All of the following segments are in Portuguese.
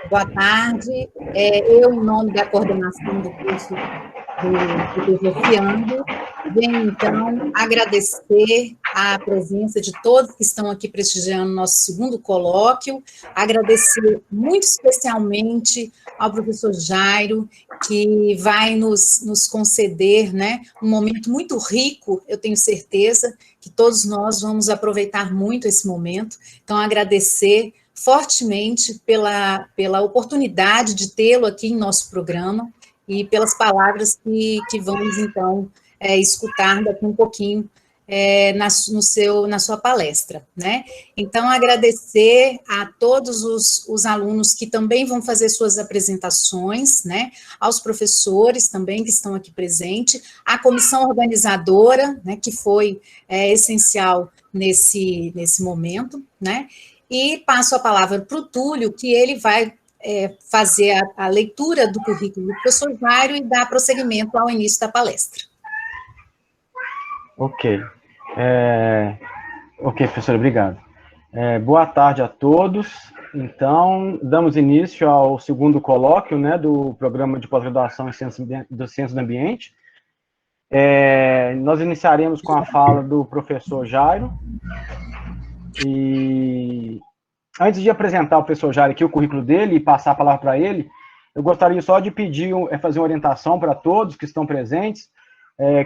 Boa tarde. Eu, em nome da coordenação do curso do Filosofiando, venho, então, agradecer a presença de todos que estão aqui prestigiando o nosso segundo colóquio, agradecer muito especialmente ao professor Jairo, que vai nos conceder, né, um momento muito rico, eu tenho certeza que todos nós vamos aproveitar muito esse momento. Então, agradecer fortemente pela oportunidade de tê-lo aqui em nosso programa e pelas palavras que vamos, então, escutar daqui um pouquinho na sua palestra, né? Então, agradecer a todos os alunos que também vão fazer suas apresentações, né? Aos professores também que estão aqui presentes, à comissão organizadora, né, que foi essencial nesse momento, né? E passo a palavra para o Túlio, que ele vai fazer a leitura do currículo do professor Jairo e dar prosseguimento ao início da palestra. Ok. Ok, professor, obrigado. Boa tarde a todos. Então, damos início ao segundo colóquio, né, do programa de pós-graduação em Ciências do Ambiente. Nós iniciaremos com a fala do professor Jairo. E antes de apresentar o professor Jairo aqui, o currículo dele, e passar a palavra para ele, eu gostaria só de pedir, fazer uma orientação para todos que estão presentes,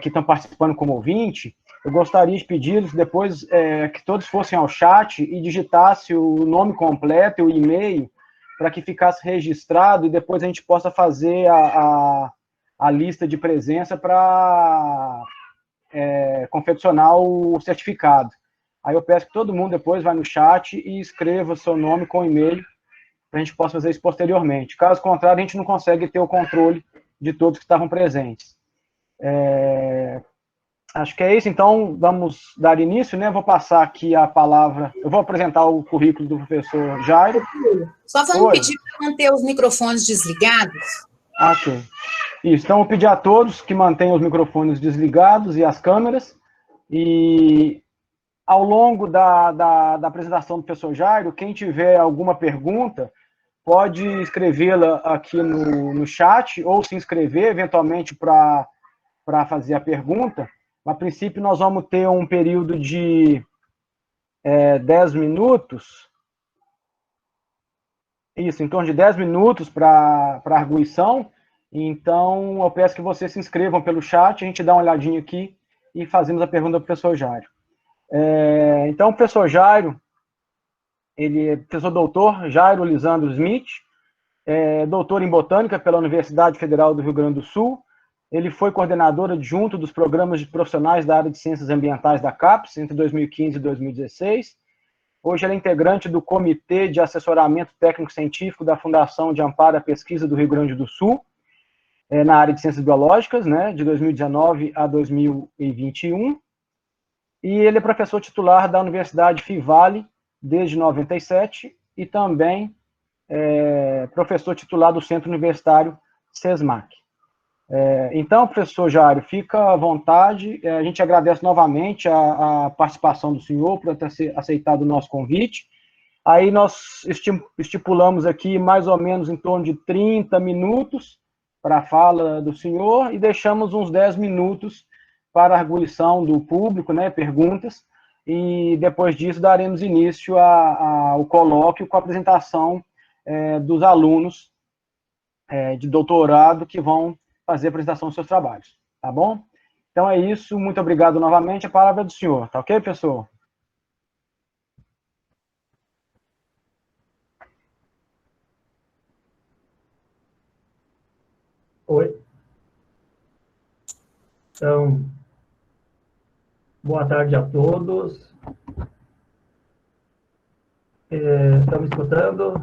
que estão participando como ouvinte. Eu gostaria de pedir depois que todos fossem ao chat e digitassem o nome completo e o e-mail, para que ficasse registrado e depois a gente possa fazer a lista de presença para confeccionar o certificado. Aí eu peço que todo mundo depois vá no chat e escreva o seu nome com e-mail, para a gente possa fazer isso posteriormente. Caso contrário, a gente não consegue ter o controle de todos que estavam presentes. Acho que é isso, então vamos dar início, né? Vou passar aqui a palavra, eu vou apresentar o currículo do professor Jairo. Só vamos pedir para manter os microfones desligados. Ok. Isso, então eu vou pedir a todos que mantenham os microfones desligados e as câmeras, e ao longo da apresentação do professor Jairo, quem tiver alguma pergunta, pode escrevê-la aqui no chat, ou se inscrever, eventualmente, para fazer a pergunta. A princípio, nós vamos ter um período de 10 minutos, isso, em torno de 10 minutos para arguição. Então, eu peço que vocês se inscrevam pelo chat, a gente dá uma olhadinha aqui e fazemos a pergunta para o professor Jairo. Então, o professor Jairo, ele é professor doutor Jairo Lisandro Smith, doutor em botânica pela Universidade Federal do Rio Grande do Sul. Ele foi coordenador adjunto dos programas de profissionais da área de ciências ambientais da CAPES entre 2015 e 2016. Hoje ele é integrante do Comitê de Assessoramento Técnico-Científico da Fundação de Amparo à Pesquisa do Rio Grande do Sul, na área de ciências biológicas, né, de 2019 a 2021. E ele é professor titular da Universidade Fivale desde 97 e também professor titular do Centro Universitário SESMAC. Então, professor Jairo, fica à vontade. A gente agradece novamente a participação do senhor por ter aceitado o nosso convite. Aí nós estipulamos aqui mais ou menos em torno de 30 minutos para a fala do senhor e deixamos uns 10 minutos para a arguição do público, né, perguntas, e depois disso daremos início ao colóquio com a apresentação dos alunos de doutorado que vão fazer a apresentação dos seus trabalhos, tá bom? Então é isso, muito obrigado novamente, a palavra é do senhor, tá ok, professor? Oi. Então, boa tarde a todos. Estão me escutando?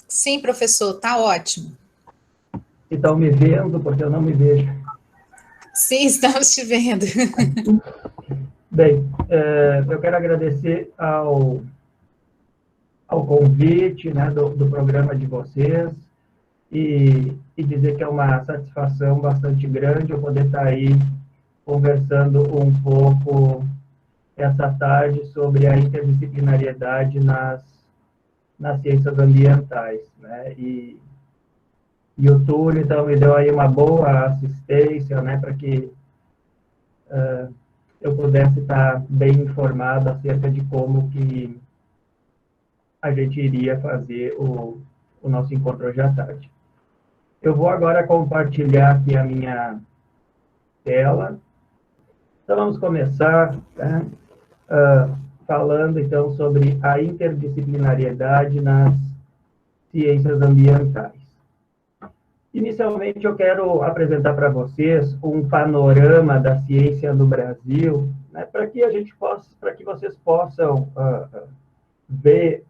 Sim, professor, está ótimo. E estão me vendo, porque eu não me vejo. Sim, estamos te vendo. Bem, eu quero agradecer ao convite, né, do programa de vocês e dizer que é uma satisfação bastante grande eu poder estar aí conversando um pouco essa tarde sobre a interdisciplinariedade nas nas ciências ambientais, né? E o Túlio, então, me deu aí uma boa assistência, né, para que eu pudesse estar bem informado acerca de como que a gente iria fazer o nosso encontro hoje à tarde. Eu vou agora compartilhar aqui a minha tela. Então, vamos começar, né, falando, então, sobre a interdisciplinariedade nas ciências ambientais. Inicialmente, eu quero apresentar para vocês um panorama da ciência no Brasil, né, para que vocês possam ver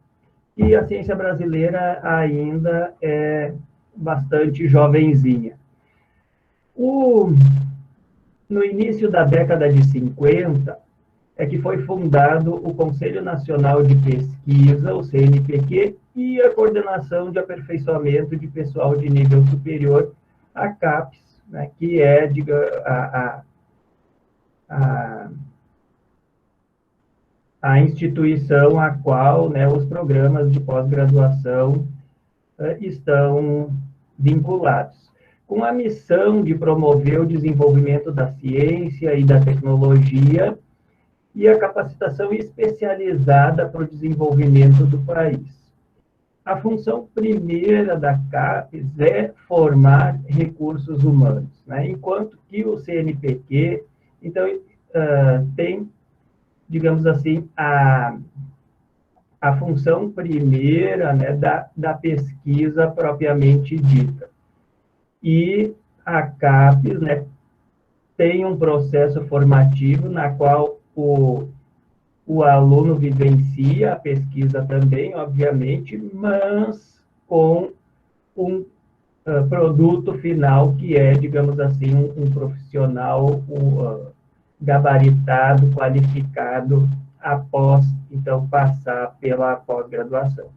que a ciência brasileira ainda é bastante jovenzinha. No início da década de 50, é que foi fundado o Conselho Nacional de Pesquisa, o CNPq, e a Coordenação de Aperfeiçoamento de Pessoal de Nível Superior, a CAPES, né, que é a instituição a qual, né, os programas de pós-graduação estão vinculados, com a missão de promover o desenvolvimento da ciência e da tecnologia e a capacitação especializada para o desenvolvimento do país. A função primeira da CAPES é formar recursos humanos, né? Enquanto que o CNPq, então, tem, digamos assim, a função primeira, né, da pesquisa propriamente dita. E a CAPES, né, tem um processo formativo na qual o aluno vivencia a pesquisa também, obviamente, mas com um produto final que é, digamos assim, um profissional gabaritado, qualificado, após, então, passar pela pós-graduação.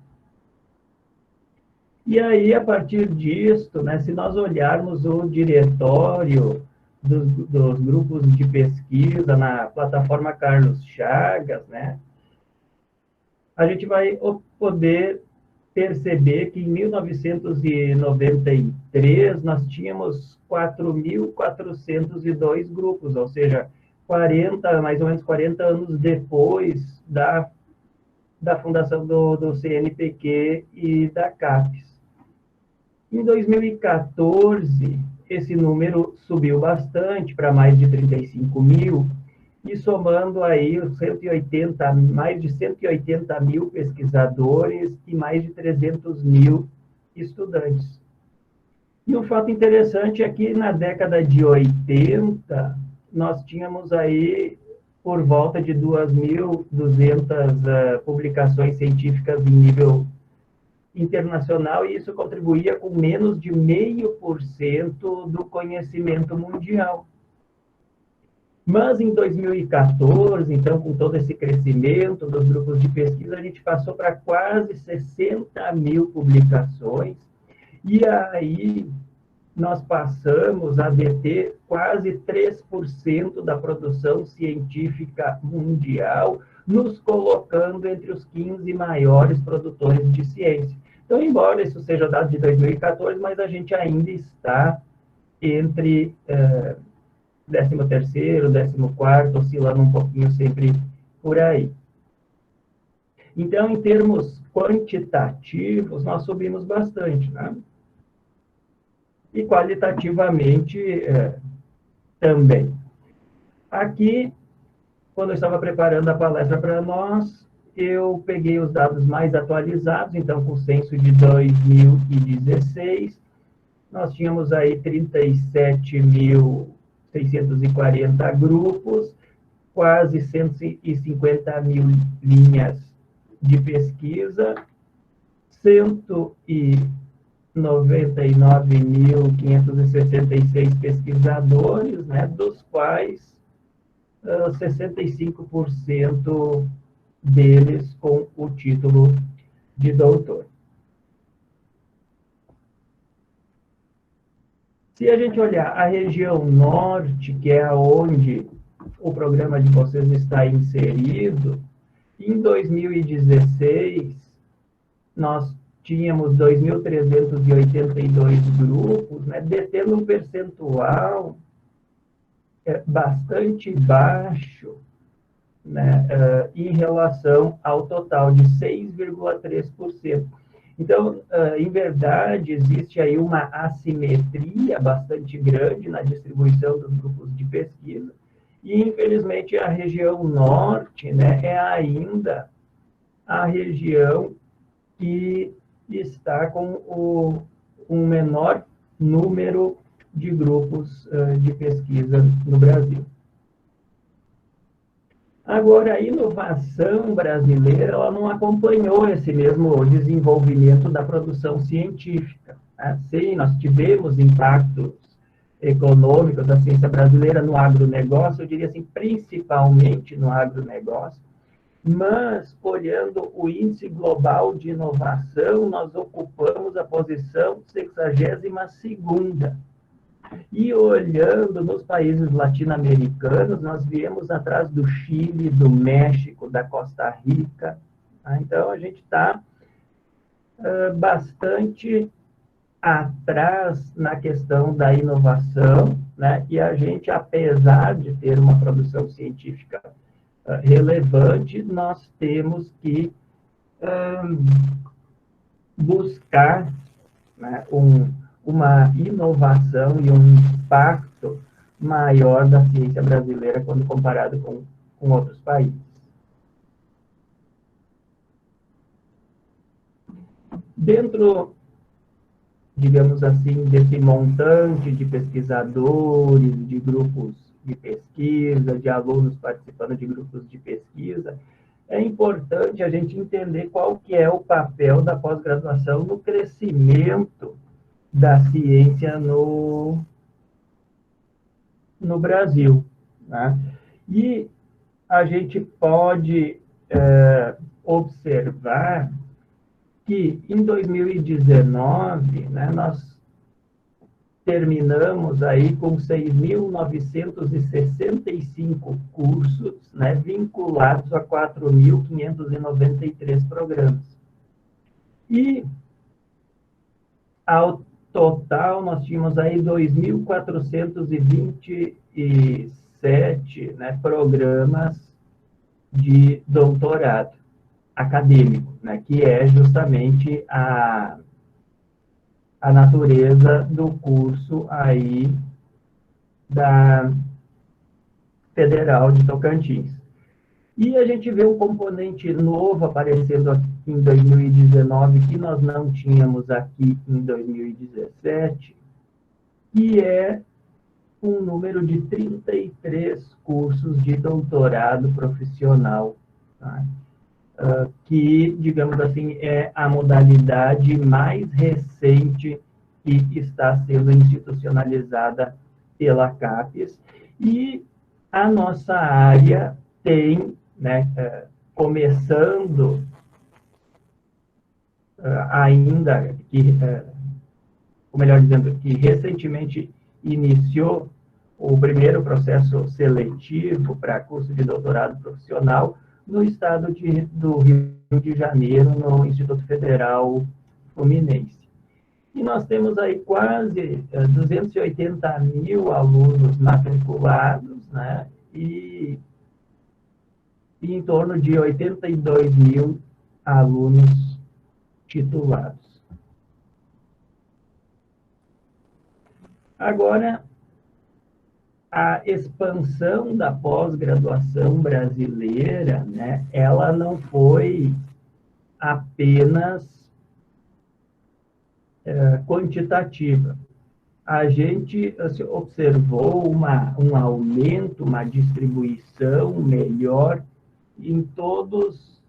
E aí, a partir disso, né, se nós olharmos o diretório dos grupos de pesquisa na plataforma Carlos Chagas, né, a gente vai poder perceber que em 1993 nós tínhamos 4.402 grupos, ou seja, mais ou menos 40 anos depois da fundação do CNPq e da CAPES. Em 2014, esse número subiu bastante para mais de 35 mil, e somando aí mais de 180 mil pesquisadores e mais de 300 mil estudantes. E um fato interessante é que na década de 80, nós tínhamos aí por volta de 2.200 publicações científicas em nível internacional, e isso contribuía com menos de 0,5% do conhecimento mundial. Mas em 2014, então, com todo esse crescimento dos grupos de pesquisa, a gente passou para quase 60 mil publicações, e aí nós passamos a deter quase 3% da produção científica mundial, nos colocando entre os 15 maiores produtores de ciência. Então, embora isso seja dado de 2014, mas a gente ainda está entre 13º, 14º, oscilando um pouquinho sempre por aí. Então, em termos quantitativos, nós subimos bastante, né? E qualitativamente também. Aqui, quando eu estava preparando a palestra para nós, eu peguei os dados mais atualizados, então, com o censo de 2016, nós tínhamos aí 37.640 grupos, quase 150 mil linhas de pesquisa, 199.566 pesquisadores, né, dos quais 65% deles com o título de doutor. Se a gente olhar a região norte, que é onde o programa de vocês está inserido, em 2016, nós tínhamos 2.382 grupos, né, detendo um percentual bastante baixo, né, em relação ao total de 6,3%. Então, em verdade, existe aí uma assimetria bastante grande na distribuição dos grupos de pesquisa, e, infelizmente, a região norte, né, é ainda a região que está com um menor número de grupos de pesquisa no Brasil. Agora, a inovação brasileira, ela não acompanhou esse mesmo desenvolvimento da produção científica. Sim, nós tivemos impactos econômicos da ciência brasileira no agronegócio, eu diria assim, principalmente no agronegócio, mas, olhando o índice global de inovação, nós ocupamos a posição 62ª. E olhando nos países latino-americanos, nós viemos atrás do Chile, do México, da Costa Rica. Então, a gente está bastante atrás na questão da inovação, né? E a gente, apesar de ter uma produção científica relevante, nós temos que buscar, né, uma inovação e um impacto maior da ciência brasileira quando comparado com outros países. Dentro, digamos assim, desse montante de pesquisadores, de grupos de pesquisa, de alunos participando de grupos de pesquisa, é importante a gente entender qual que é o papel da pós-graduação no crescimento da ciência no Brasil. Né? E a gente pode observar que em 2019, né, nós terminamos aí com 6.965 cursos, né, vinculados a 4.593 programas. E, ao total, nós tínhamos aí 2.427, né, programas de doutorado acadêmico, né, que é justamente a natureza do curso aí da Federal de Tocantins. E a gente vê um componente novo aparecendo aqui em 2019, que nós não tínhamos aqui em 2017, que é um número de 33 cursos de doutorado profissional, tá? Que, digamos assim, é a modalidade mais recente que está sendo institucionalizada pela CAPES. E a nossa área tem, né, começando ainda, ou melhor dizendo, que recentemente iniciou o primeiro processo seletivo para curso de doutorado profissional no estado do Rio de Janeiro, no Instituto Federal Fluminense. E nós temos aí quase 280 mil alunos matriculados, né? E em torno de 82 mil alunos titulados. Agora, a expansão da pós-graduação brasileira, né, ela não foi apenas quantitativa. A gente observou um aumento, uma distribuição melhor em todos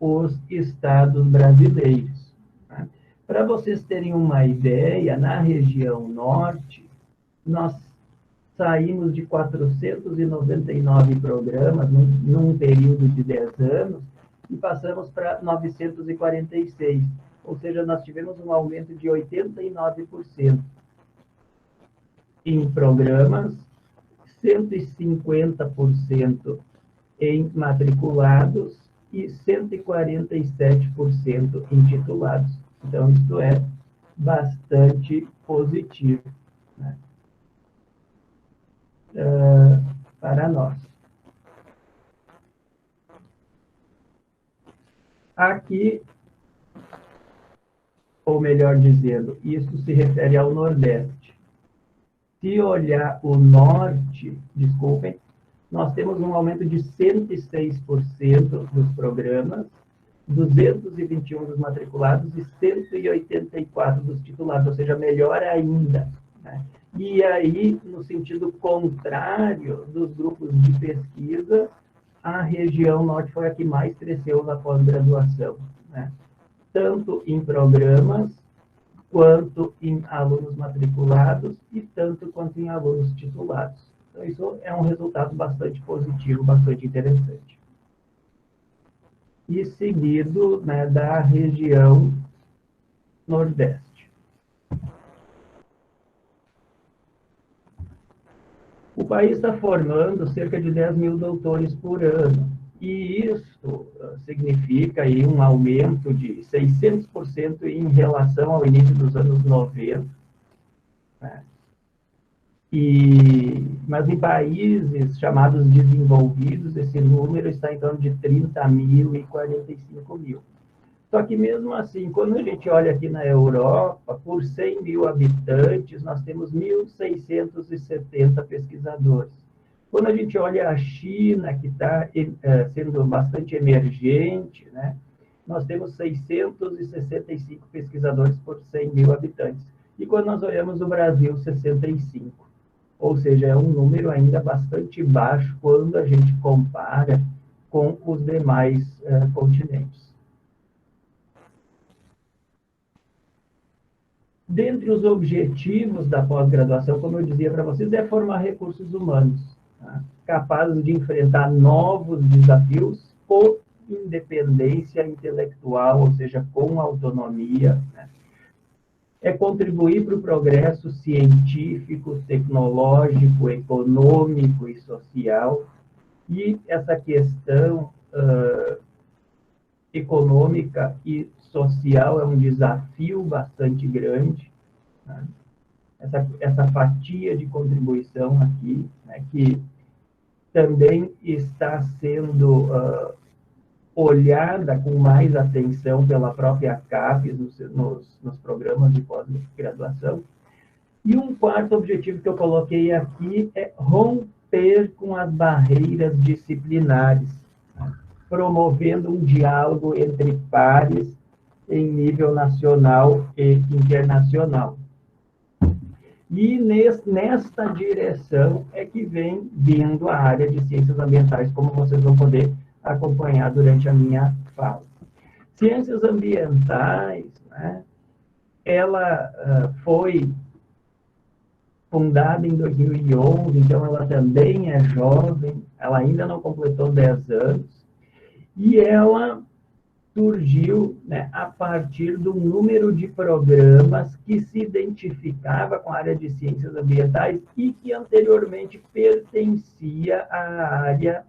os estados brasileiros. Né? Para vocês terem uma ideia, na região norte, nós saímos de 499 programas num período de 10 anos e passamos para 946. Ou seja, nós tivemos um aumento de 89% em programas, 150% em matriculados e 147% intitulados. Então, isso é bastante positivo, né, para nós. Aqui, ou melhor dizendo, isso se refere ao Nordeste. Se olhar o Norte, desculpem, nós temos um aumento de 106% dos programas, 221 dos matriculados e 184 dos titulados, ou seja, melhor ainda, né? E aí, no sentido contrário dos grupos de pesquisa, a região norte foi a que mais cresceu na pós-graduação, né? Tanto em programas, quanto em alunos matriculados e tanto quanto em alunos titulados. Então, isso é um resultado bastante positivo, bastante interessante. E seguido, né, da região Nordeste. O país está formando cerca de 10 mil doutores por ano, e isso significa aí um aumento de 600% em relação ao início dos anos 90. Né? Mas em países chamados desenvolvidos, esse número está em torno de 30 mil e 45 mil. Só que mesmo assim, quando a gente olha aqui na Europa, por 100 mil habitantes, nós temos 1.670 pesquisadores. Quando a gente olha a China, que está sendo bastante emergente, né, nós temos 665 pesquisadores por 100 mil habitantes. E quando nós olhamos o Brasil, 65. Ou seja, é um número ainda bastante baixo quando a gente compara com os demais continentes. Dentre os objetivos da pós-graduação, como eu dizia para vocês, é formar recursos humanos, tá, capazes de enfrentar novos desafios com independência intelectual, ou seja, com autonomia, né? É contribuir para o progresso científico, tecnológico, econômico e social. E essa questão econômica e social é um desafio bastante grande, né? Essa fatia de contribuição aqui, né, que também está sendo olhada com mais atenção pela própria CAPES nos programas de pós-graduação. E um quarto objetivo que eu coloquei aqui é romper com as barreiras disciplinares, né, promovendo um diálogo entre pares em nível nacional e internacional. E nesta direção é que vem vindo a área de ciências ambientais, como vocês vão poder acompanhar durante a minha fala. Ciências ambientais, né, ela foi fundada em 2011, então ela também é jovem, ela ainda não completou 10 anos, e ela surgiu, né, a partir do número de programas que se identificava com a área de ciências ambientais e que anteriormente pertencia à área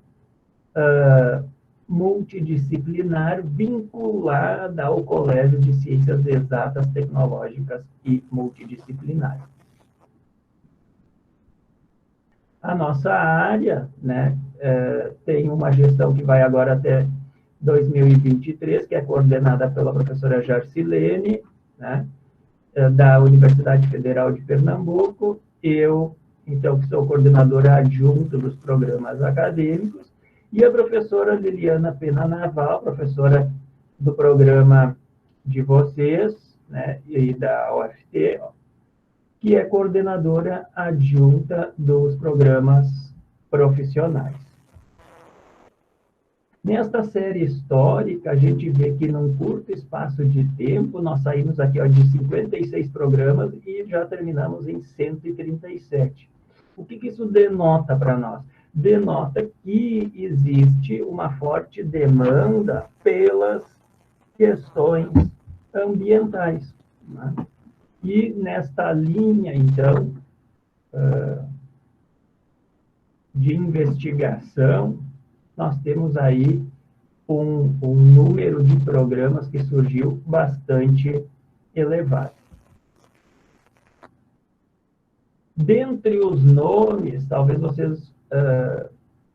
multidisciplinar vinculada ao Colégio de Ciências Exatas, Tecnológicas e Multidisciplinares. A nossa área, né, tem uma gestão que vai agora até 2023, que é coordenada pela professora Jarcilene, né, da Universidade Federal de Pernambuco. Eu, então, que sou coordenadora adjunta dos programas acadêmicos, e a professora Liliana Pena Naval, professora do programa de vocês, né, e da UFT, que é coordenadora adjunta dos programas profissionais. Nesta série histórica, a gente vê que num curto espaço de tempo, nós saímos aqui de 56 programas e já terminamos em 137. O que isso denota para nós? Denota que existe uma forte demanda pelas questões ambientais, né? E nesta linha, então, de investigação, nós temos aí um número de programas que surgiu bastante elevado. Dentre os nomes, talvez vocês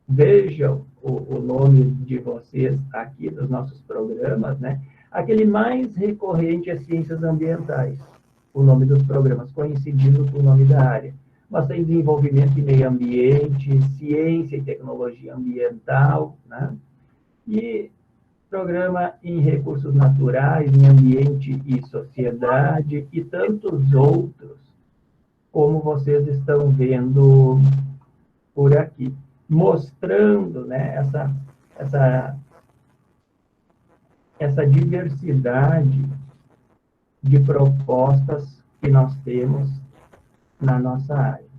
vejam o nome de vocês aqui, dos nossos programas, né? Aquele mais recorrente é Ciências Ambientais, o nome dos programas, coincidindo com o nome da área. Mas tem Desenvolvimento e Meio Ambiente, Ciência e Tecnologia Ambiental, né? E Programa em Recursos Naturais, em Ambiente e Sociedade, e tantos outros, como vocês estão vendo por aqui, mostrando, né, essa diversidade de propostas que nós temos na nossa área.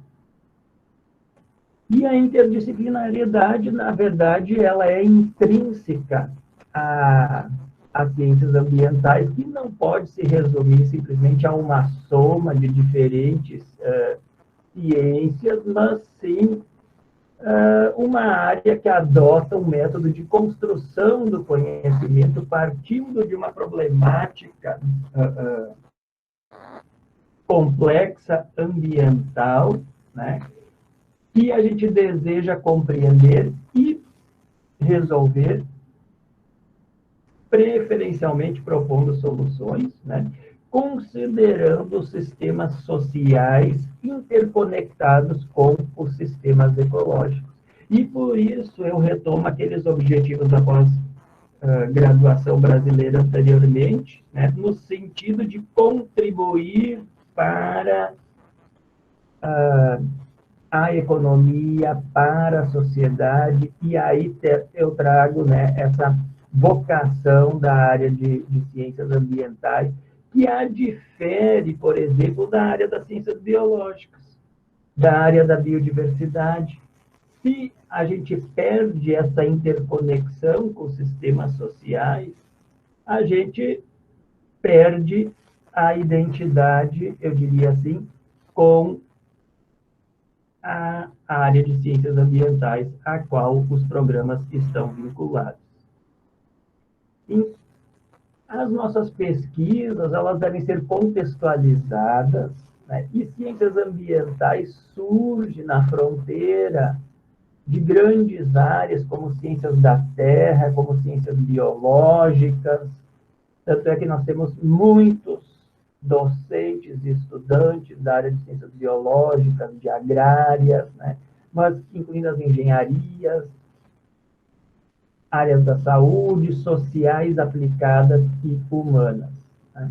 E a interdisciplinariedade, na verdade, ela é intrínseca às ciências ambientais, que não pode se resumir simplesmente a uma soma de diferentes ciências, mas sim uma área que adota um método de construção do conhecimento partindo de uma problemática complexa ambiental, né, que a gente deseja compreender e resolver, preferencialmente propondo soluções, né, considerando os sistemas sociais interconectados com os sistemas ecológicos. E por isso eu retomo aqueles objetivos da pós-graduação brasileira anteriormente, né, no sentido de contribuir para a economia, para a sociedade, e aí eu trago, né, essa vocação da área de ciências ambientais, que a difere, por exemplo, da área das ciências biológicas, da área da biodiversidade. Se a gente perde essa interconexão com os sistemas sociais, a gente perde a identidade, eu diria assim, com a área de ciências ambientais a qual os programas estão vinculados. As nossas pesquisas, elas devem ser contextualizadas, né? E ciências ambientais surge na fronteira de grandes áreas, como ciências da terra, como ciências biológicas. Tanto é que nós temos muitos docentes e estudantes da área de ciências biológicas, de agrárias, né? Mas incluindo as engenharias, áreas da saúde, sociais aplicadas e humanas, né?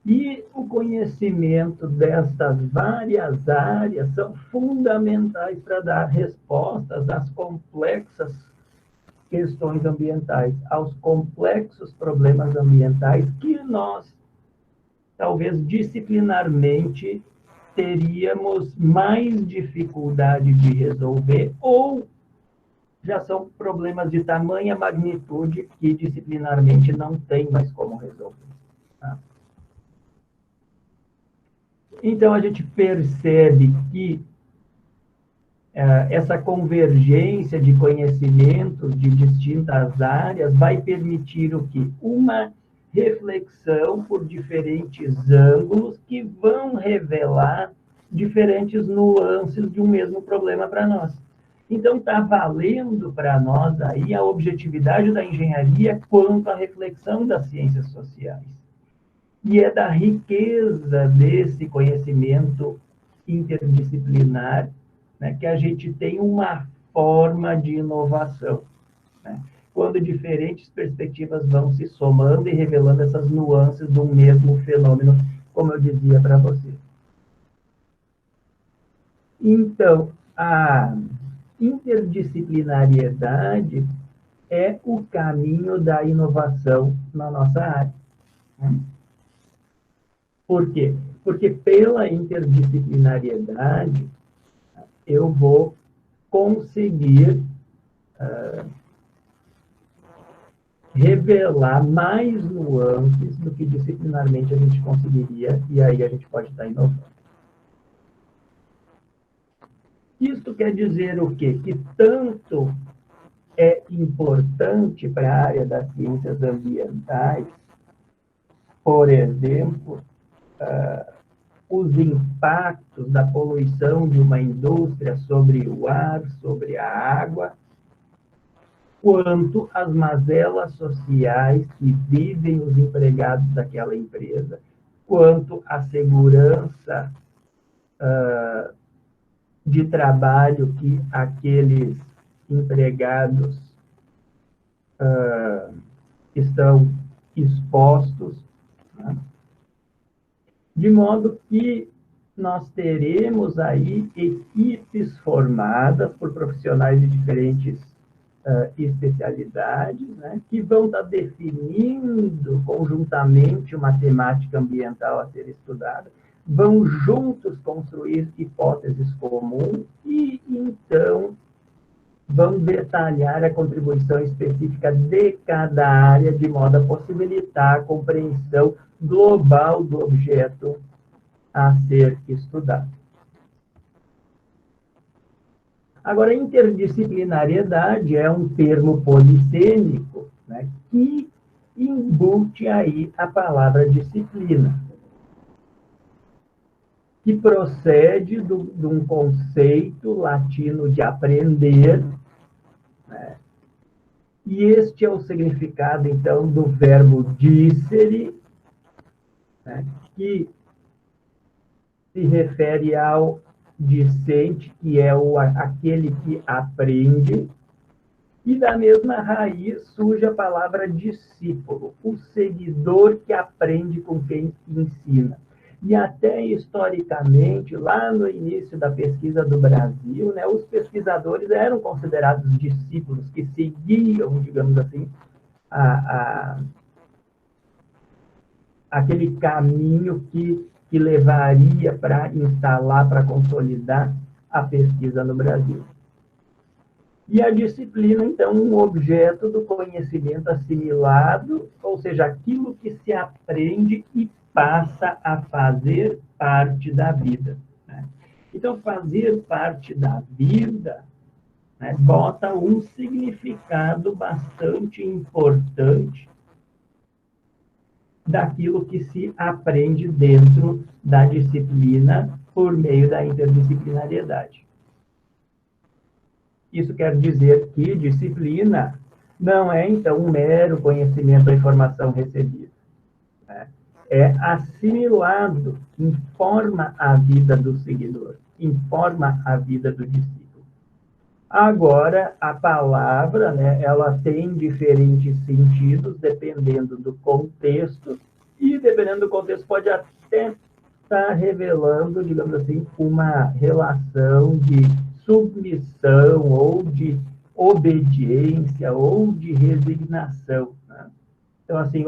E o conhecimento destas várias áreas são fundamentais para dar respostas às complexas questões ambientais, aos complexos problemas ambientais que nós, talvez disciplinarmente, teríamos mais dificuldade de resolver, ou já são problemas de tamanha magnitude que disciplinarmente não tem mais como resolver. Tá? Então, a gente percebe que essa convergência de conhecimentos de distintas áreas vai permitir o quê? Uma reflexão por diferentes ângulos que vão revelar diferentes nuances de um mesmo problema para nós. Então, está valendo para nós aí a objetividade da engenharia quanto à reflexão das ciências sociais. E é da riqueza desse conhecimento interdisciplinar, né, que a gente tem uma forma de inovação, né, quando diferentes perspectivas vão se somando e revelando essas nuances de um mesmo fenômeno, como eu dizia para você. Então, a interdisciplinariedade é o caminho da inovação na nossa área. Por quê? Porque pela interdisciplinariedade eu vou conseguir revelar mais nuances do que disciplinarmente a gente conseguiria, e aí a gente pode estar inovando. Isto quer dizer o quê? Que tanto é importante para a área das ciências ambientais, por exemplo, os impactos da poluição de uma indústria sobre o ar, sobre a água, quanto as mazelas sociais que vivem os empregados daquela empresa, quanto a segurança de trabalho que aqueles empregados estão expostos, né? De modo que nós teremos aí equipes formadas por profissionais de diferentes especialidades, né, que vão estar definindo conjuntamente uma temática ambiental a ser estudada, vão juntos construir hipóteses comuns e, então, vão detalhar a contribuição específica de cada área, de modo a possibilitar a compreensão global do objeto a ser estudado. Agora, interdisciplinariedade é um termo polissêmico, né, que embute aí a palavra disciplina, que procede de um conceito latino de aprender, né, e este é o significado, então, do verbo dicere, né, que se refere ao discente, que é aquele que aprende, e da mesma raiz surge a palavra discípulo, o seguidor que aprende com quem ensina. E até historicamente, lá no início da pesquisa do Brasil, né, os pesquisadores eram considerados discípulos que seguiam, digamos assim, aquele caminho que levaria para instalar, para consolidar a pesquisa no Brasil. E a disciplina, então, um objeto do conhecimento assimilado, ou seja, aquilo que se aprende e passa a fazer parte da vida, né? Então, fazer parte da vida, né, bota um significado bastante importante daquilo que se aprende dentro da disciplina por meio da interdisciplinariedade. Isso quer dizer que disciplina não é, então, um mero conhecimento ou informação recebida, né? É assimilado, informa a vida do seguidor, informa a vida do discípulo. Agora, a palavra, né, ela tem diferentes sentidos, dependendo do contexto, e dependendo do contexto pode até estar revelando, digamos assim, uma relação de submissão, ou de obediência, ou de resignação, né? Então, assim,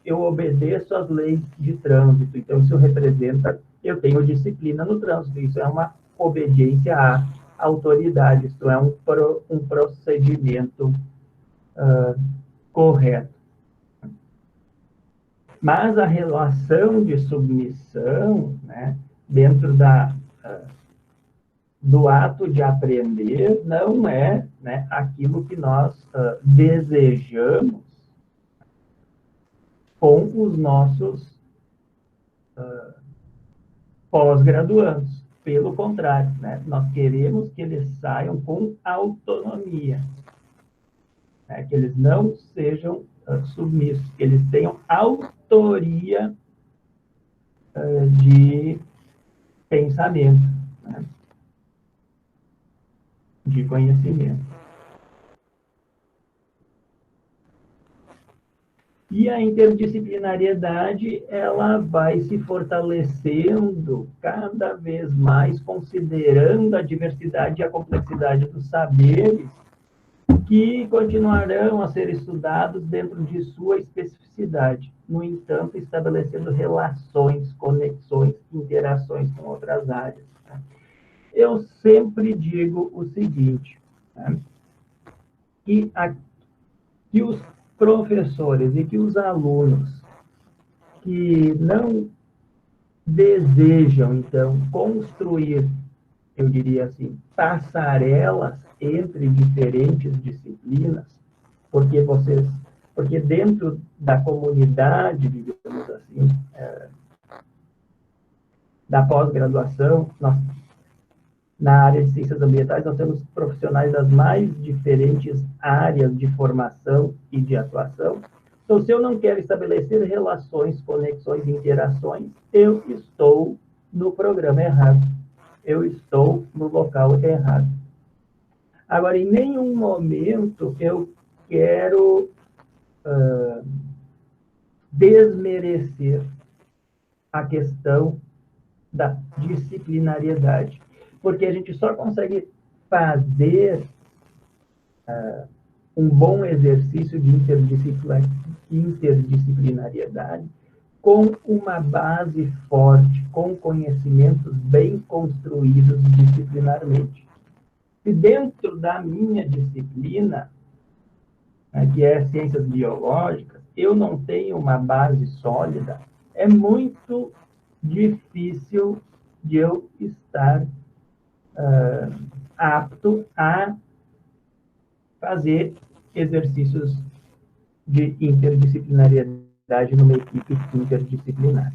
eu obedeço às leis de trânsito, então isso representa, eu tenho disciplina no trânsito, isso é uma obediência à autoridade, isto é um procedimento correto. Mas a relação de submissão, né, dentro do ato de aprender, não é, né, aquilo que nós desejamos com os nossos pós-graduandos. Pelo contrário, né, nós queremos que eles saiam com autonomia, né, que eles não sejam submissos, que eles tenham autoria de pensamento, né, de conhecimento. E a interdisciplinariedade, ela vai se fortalecendo cada vez mais, considerando a diversidade e a complexidade dos saberes, que continuarão a ser estudados dentro de sua especificidade. No entanto, estabelecendo relações, conexões, interações com outras áreas. Eu sempre digo o seguinte, né, que os professores e que os alunos que não desejam, então, construir eu diria assim, passarelas entre diferentes disciplinas, porque dentro da comunidade, digamos assim, da pós-graduação, na área de ciências ambientais, nós temos profissionais das mais diferentes áreas de formação e de atuação. Então, se eu não quero estabelecer relações, conexões, interações, eu estou no programa errado. Eu estou no local errado. Agora, em nenhum momento eu quero desmerecer a questão da disciplinariedade, porque a gente só consegue fazer um bom exercício de interdisciplinariedade com uma base forte, com conhecimentos bem construídos disciplinarmente. E dentro da minha disciplina, que é ciências biológicas, eu não tenho uma base sólida, é muito difícil de eu estar apto a fazer exercícios de interdisciplinariedade numa equipe interdisciplinar.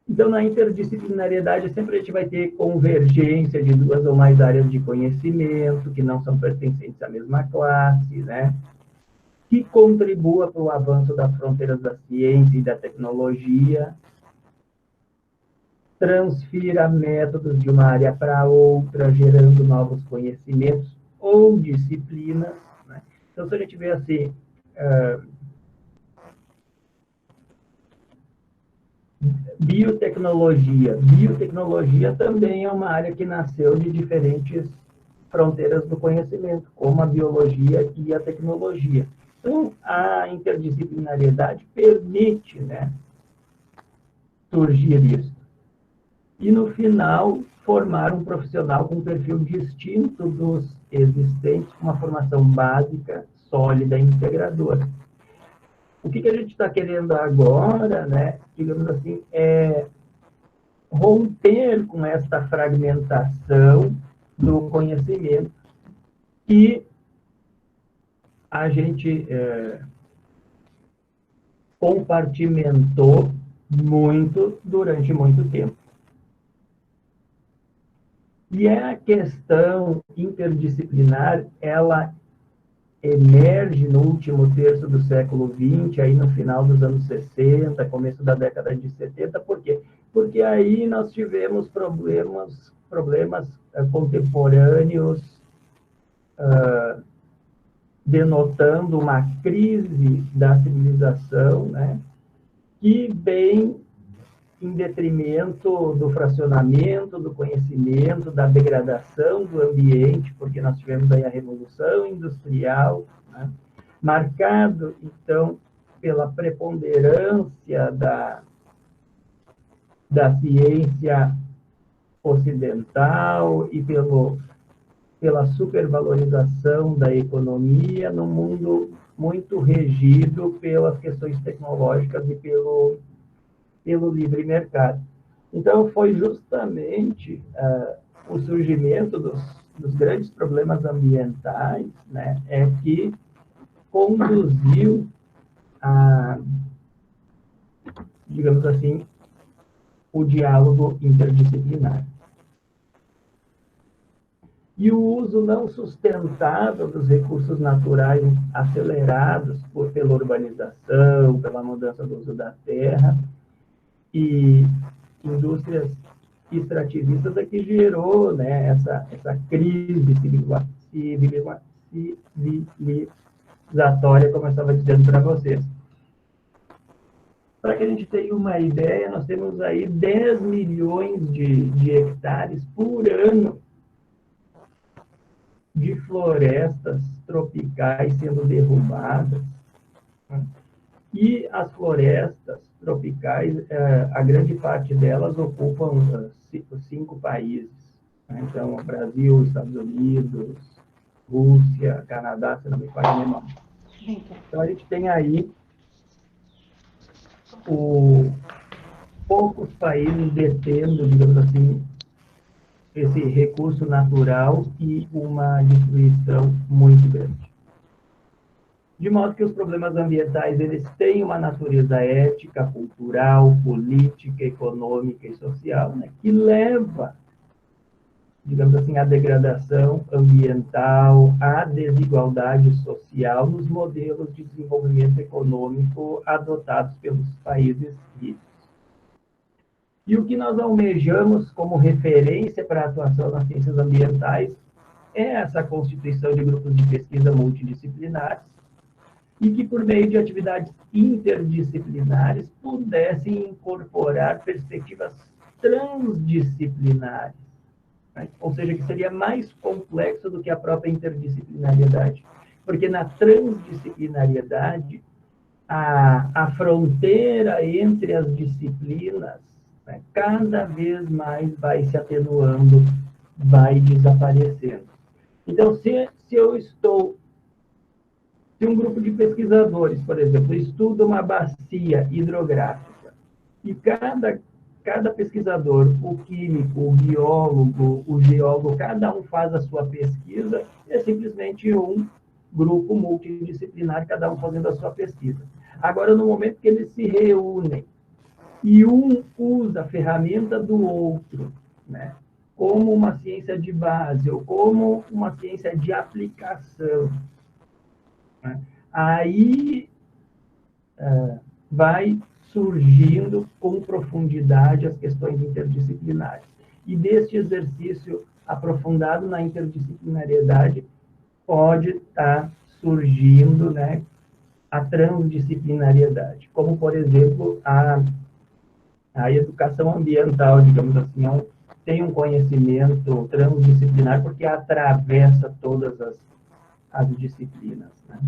Então, na interdisciplinariedade, sempre a gente vai ter convergência de duas ou mais áreas de conhecimento, que não são pertencentes à mesma classe, né? Que contribua para o avanço das fronteiras da ciência e da tecnologia, transfira métodos de uma área para outra, gerando novos conhecimentos ou disciplinas, né? Então, se a gente vê assim, biotecnologia. Biotecnologia também é uma área que nasceu de diferentes fronteiras do conhecimento, como a biologia e a tecnologia. Então, a interdisciplinariedade permite, né, surgir isso. E, no final, formar um profissional com um perfil distinto dos existentes, com uma formação básica, sólida e integradora. O que a gente está querendo agora, né, digamos assim, é romper com esta fragmentação do conhecimento que a gente compartimentou muito durante muito tempo. E a questão interdisciplinar, ela emerge no último terço do século XX, aí no final dos anos 60, começo da década de 70, por quê? Porque aí nós tivemos problemas contemporâneos denotando uma crise da civilização, né, que vem em detrimento do fracionamento, do conhecimento, da degradação do ambiente, porque nós tivemos aí a Revolução Industrial, né, marcado, então, pela preponderância da ciência ocidental e pela supervalorização da economia num mundo muito regido pelas questões tecnológicas e pelo livre mercado. Então, foi justamente o surgimento dos grandes problemas ambientais, né, que conduziu a, digamos assim, o diálogo interdisciplinar. E o uso não sustentável dos recursos naturais acelerados pela urbanização, pela mudança do uso da terra, e indústrias extrativistas é que gerou, né, essa crise civilizatória, como eu estava dizendo para vocês. Para que a gente tenha uma ideia, nós temos aí 10 milhões de hectares por ano de florestas tropicais sendo derrubadas. E as florestas tropicais, a grande parte delas ocupam 5 países. Então, Brasil, Estados Unidos, Rússia, Canadá, se não me falha a memória. Então, a gente tem aí o poucos países detendo, digamos assim, esse recurso natural e uma destruição muito grande. De modo que os problemas ambientais, eles têm uma natureza ética, cultural, política, econômica e social, né, que leva, digamos assim, à degradação ambiental, à desigualdade social nos modelos de desenvolvimento econômico adotados pelos países ricos. E o que nós almejamos como referência para a atuação nas ciências ambientais é essa constituição de grupos de pesquisa multidisciplinares e que, por meio de atividades interdisciplinares, pudessem incorporar perspectivas transdisciplinares, né? Ou seja, que seria mais complexo do que a própria interdisciplinariedade. Porque na transdisciplinariedade, a fronteira entre as disciplinas, né, cada vez mais vai se atenuando, vai desaparecendo. Então, se um grupo de pesquisadores, por exemplo, estuda uma bacia hidrográfica e cada pesquisador, o químico, o biólogo, o geólogo, cada um faz a sua pesquisa, é simplesmente um grupo multidisciplinar, cada um fazendo a sua pesquisa. Agora, no momento que eles se reúnem e um usa a ferramenta do outro, né, como uma ciência de base ou como uma ciência de aplicação, né, aí vai surgindo com profundidade as questões interdisciplinares. E deste exercício aprofundado na interdisciplinariedade pode estar surgindo, né, a transdisciplinariedade, como, por exemplo, a educação ambiental, digamos assim, tem um conhecimento transdisciplinar porque atravessa todas as disciplinas, né?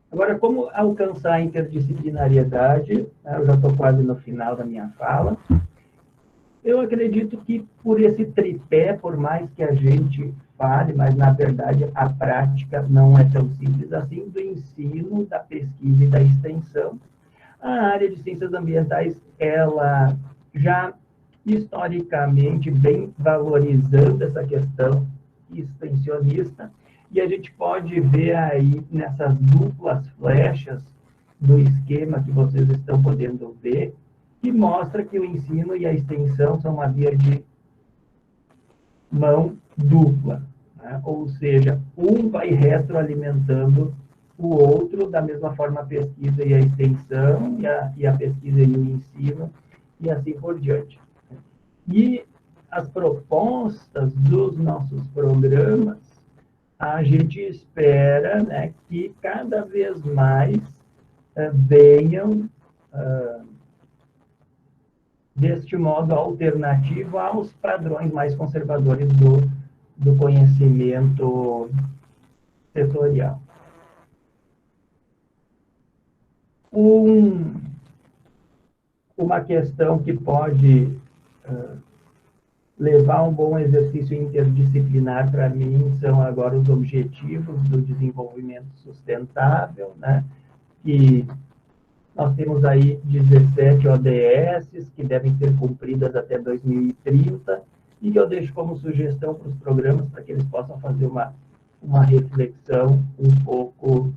Agora, como alcançar a interdisciplinariedade? Eu já estou quase no final da minha fala. Eu acredito que por esse tripé, por mais que a gente fale, mas na verdade a prática não é tão simples assim, do ensino, da pesquisa e da extensão. A área de ciências ambientais, ela já historicamente vem valorizando essa questão extensionista, e a gente pode ver aí nessas duplas flechas do esquema que vocês estão podendo ver, que mostra que o ensino e a extensão são uma via de mão dupla, né? Ou seja, um vai retroalimentando o outro, da mesma forma a pesquisa e a extensão, e a pesquisa e o ensino, e assim por diante. E as propostas dos nossos programas, a gente espera, né, que cada vez mais venham deste modo alternativo aos padrões mais conservadores do conhecimento setorial. Uma questão que pode levar um bom exercício interdisciplinar, para mim, são agora os objetivos do desenvolvimento sustentável, né? Que nós temos aí 17 ODS que devem ser cumpridas até 2030, e que eu deixo como sugestão para os programas, para que eles possam fazer uma reflexão um pouco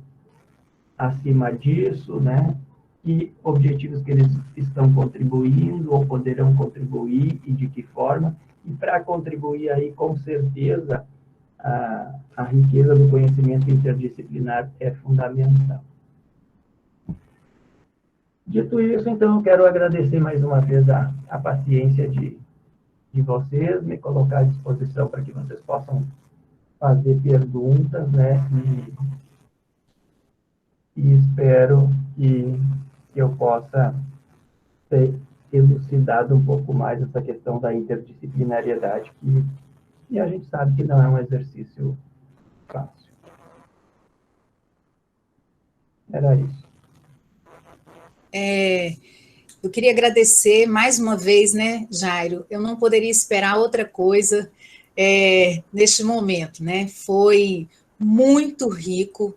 acima disso, né? Que objetivos que eles estão contribuindo ou poderão contribuir e de que forma. E para contribuir aí, com certeza, a riqueza do conhecimento interdisciplinar é fundamental. Dito isso, então, eu quero agradecer mais uma vez a paciência de vocês, me colocar à disposição para que vocês possam fazer perguntas, né? E espero que eu possa ter elucidado um pouco mais essa questão da interdisciplinariedade, que a gente sabe que não é um exercício fácil. Era isso. Eu queria agradecer mais uma vez, né, Jairo? Eu não poderia esperar outra coisa neste momento, né? Foi muito rico,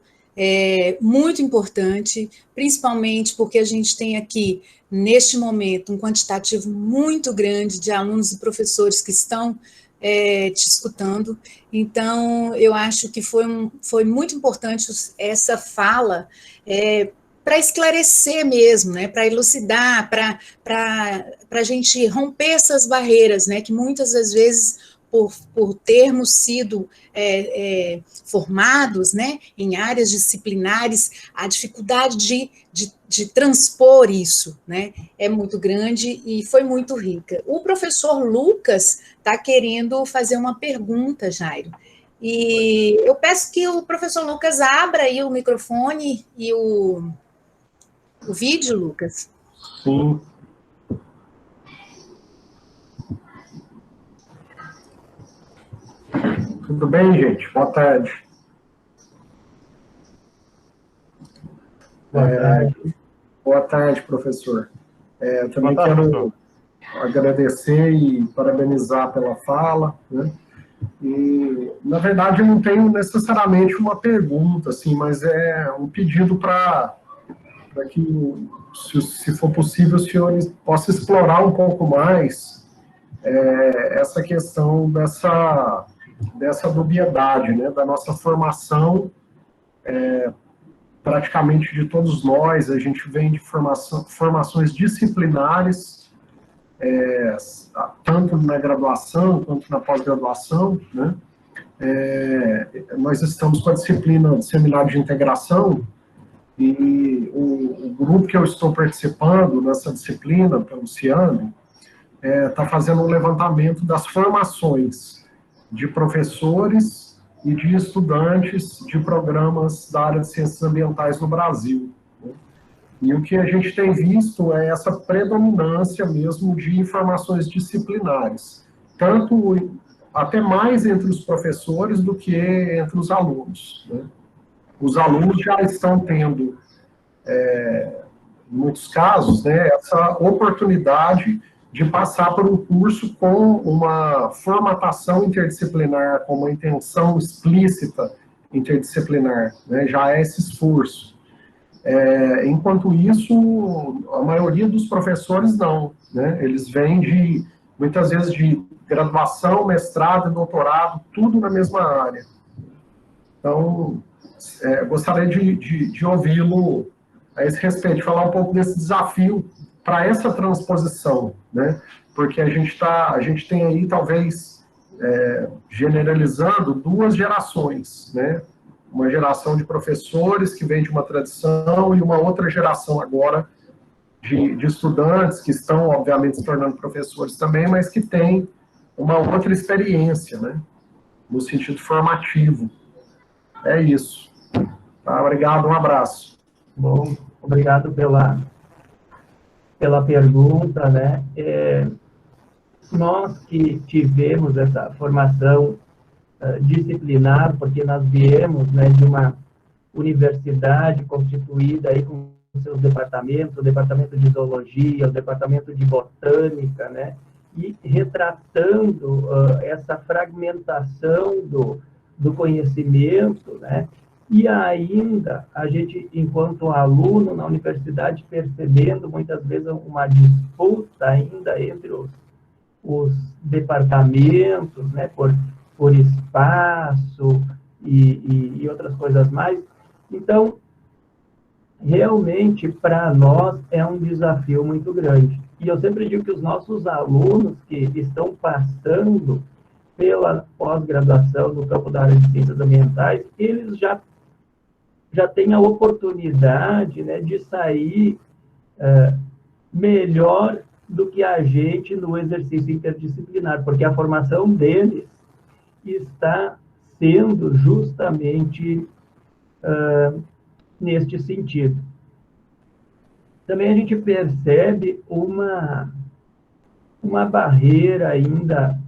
muito importante, principalmente porque a gente tem aqui, neste momento, um quantitativo muito grande de alunos e professores que estão te escutando. Então, eu acho que foi muito importante essa fala, para esclarecer mesmo, né, para elucidar, para a gente romper essas barreiras, né, que muitas das vezes, por termos sido formados, né, em áreas disciplinares, a dificuldade de transpor isso, né, é muito grande e foi muito rica. O professor Lucas está querendo fazer uma pergunta, Jairo, e eu peço que o professor Lucas abra aí o microfone e o vídeo, Lucas. Sim. Tudo bem, gente? Boa tarde. Boa tarde, professor. Também quero agradecer e parabenizar pela fala, né? E, na verdade, eu não tenho necessariamente uma pergunta, assim, mas é um pedido para que, se for possível, os senhores possam explorar um pouco mais essa questão dessa dubiedade, né, da nossa formação, praticamente de todos nós. A gente vem de formações disciplinares, tanto na graduação quanto na pós-graduação, né? Nós estamos com a disciplina de seminário de integração, e o grupo que eu estou participando nessa disciplina, pelo Ciane, está fazendo um levantamento das formações de professores e de estudantes de programas da área de ciências ambientais no Brasil, né? E o que a gente tem visto é essa predominância mesmo de informações disciplinares, tanto até mais entre os professores do que entre os alunos, né? Os alunos já estão tendo, em muitos casos, né, essa oportunidade de passar por um curso com uma formatação interdisciplinar, com uma intenção explícita interdisciplinar, né, já é esse esforço. Enquanto isso, a maioria dos professores não, né, eles vêm muitas vezes de graduação, mestrado e doutorado, tudo na mesma área. Então, gostaria de ouvi-lo a esse respeito, de falar um pouco desse desafio para essa transposição, né? Porque a gente tem aí, talvez, generalizando, duas gerações, né? Uma geração de professores que vem de uma tradição e uma outra geração agora de estudantes que estão, obviamente, se tornando professores também, mas que têm uma outra experiência, né? No sentido formativo. É isso. Tá, obrigado, um abraço. Bom, obrigado pela pergunta, né? Nós que tivemos essa formação disciplinar, porque nós viemos, né, de uma universidade constituída aí com seus departamentos, o departamento de zoologia, o departamento de botânica, né? E retratando essa fragmentação do conhecimento, né? E ainda, a gente, enquanto aluno na universidade, percebendo muitas vezes uma disputa ainda entre os departamentos, né, por espaço e outras coisas mais. Então, realmente, para nós, é um desafio muito grande. E eu sempre digo que os nossos alunos que estão passando pela pós-graduação no campo da área de ciências ambientais, eles já têm a oportunidade, né, de sair melhor do que a gente no exercício interdisciplinar, porque a formação deles está sendo justamente neste sentido. Também a gente percebe uma barreira ainda,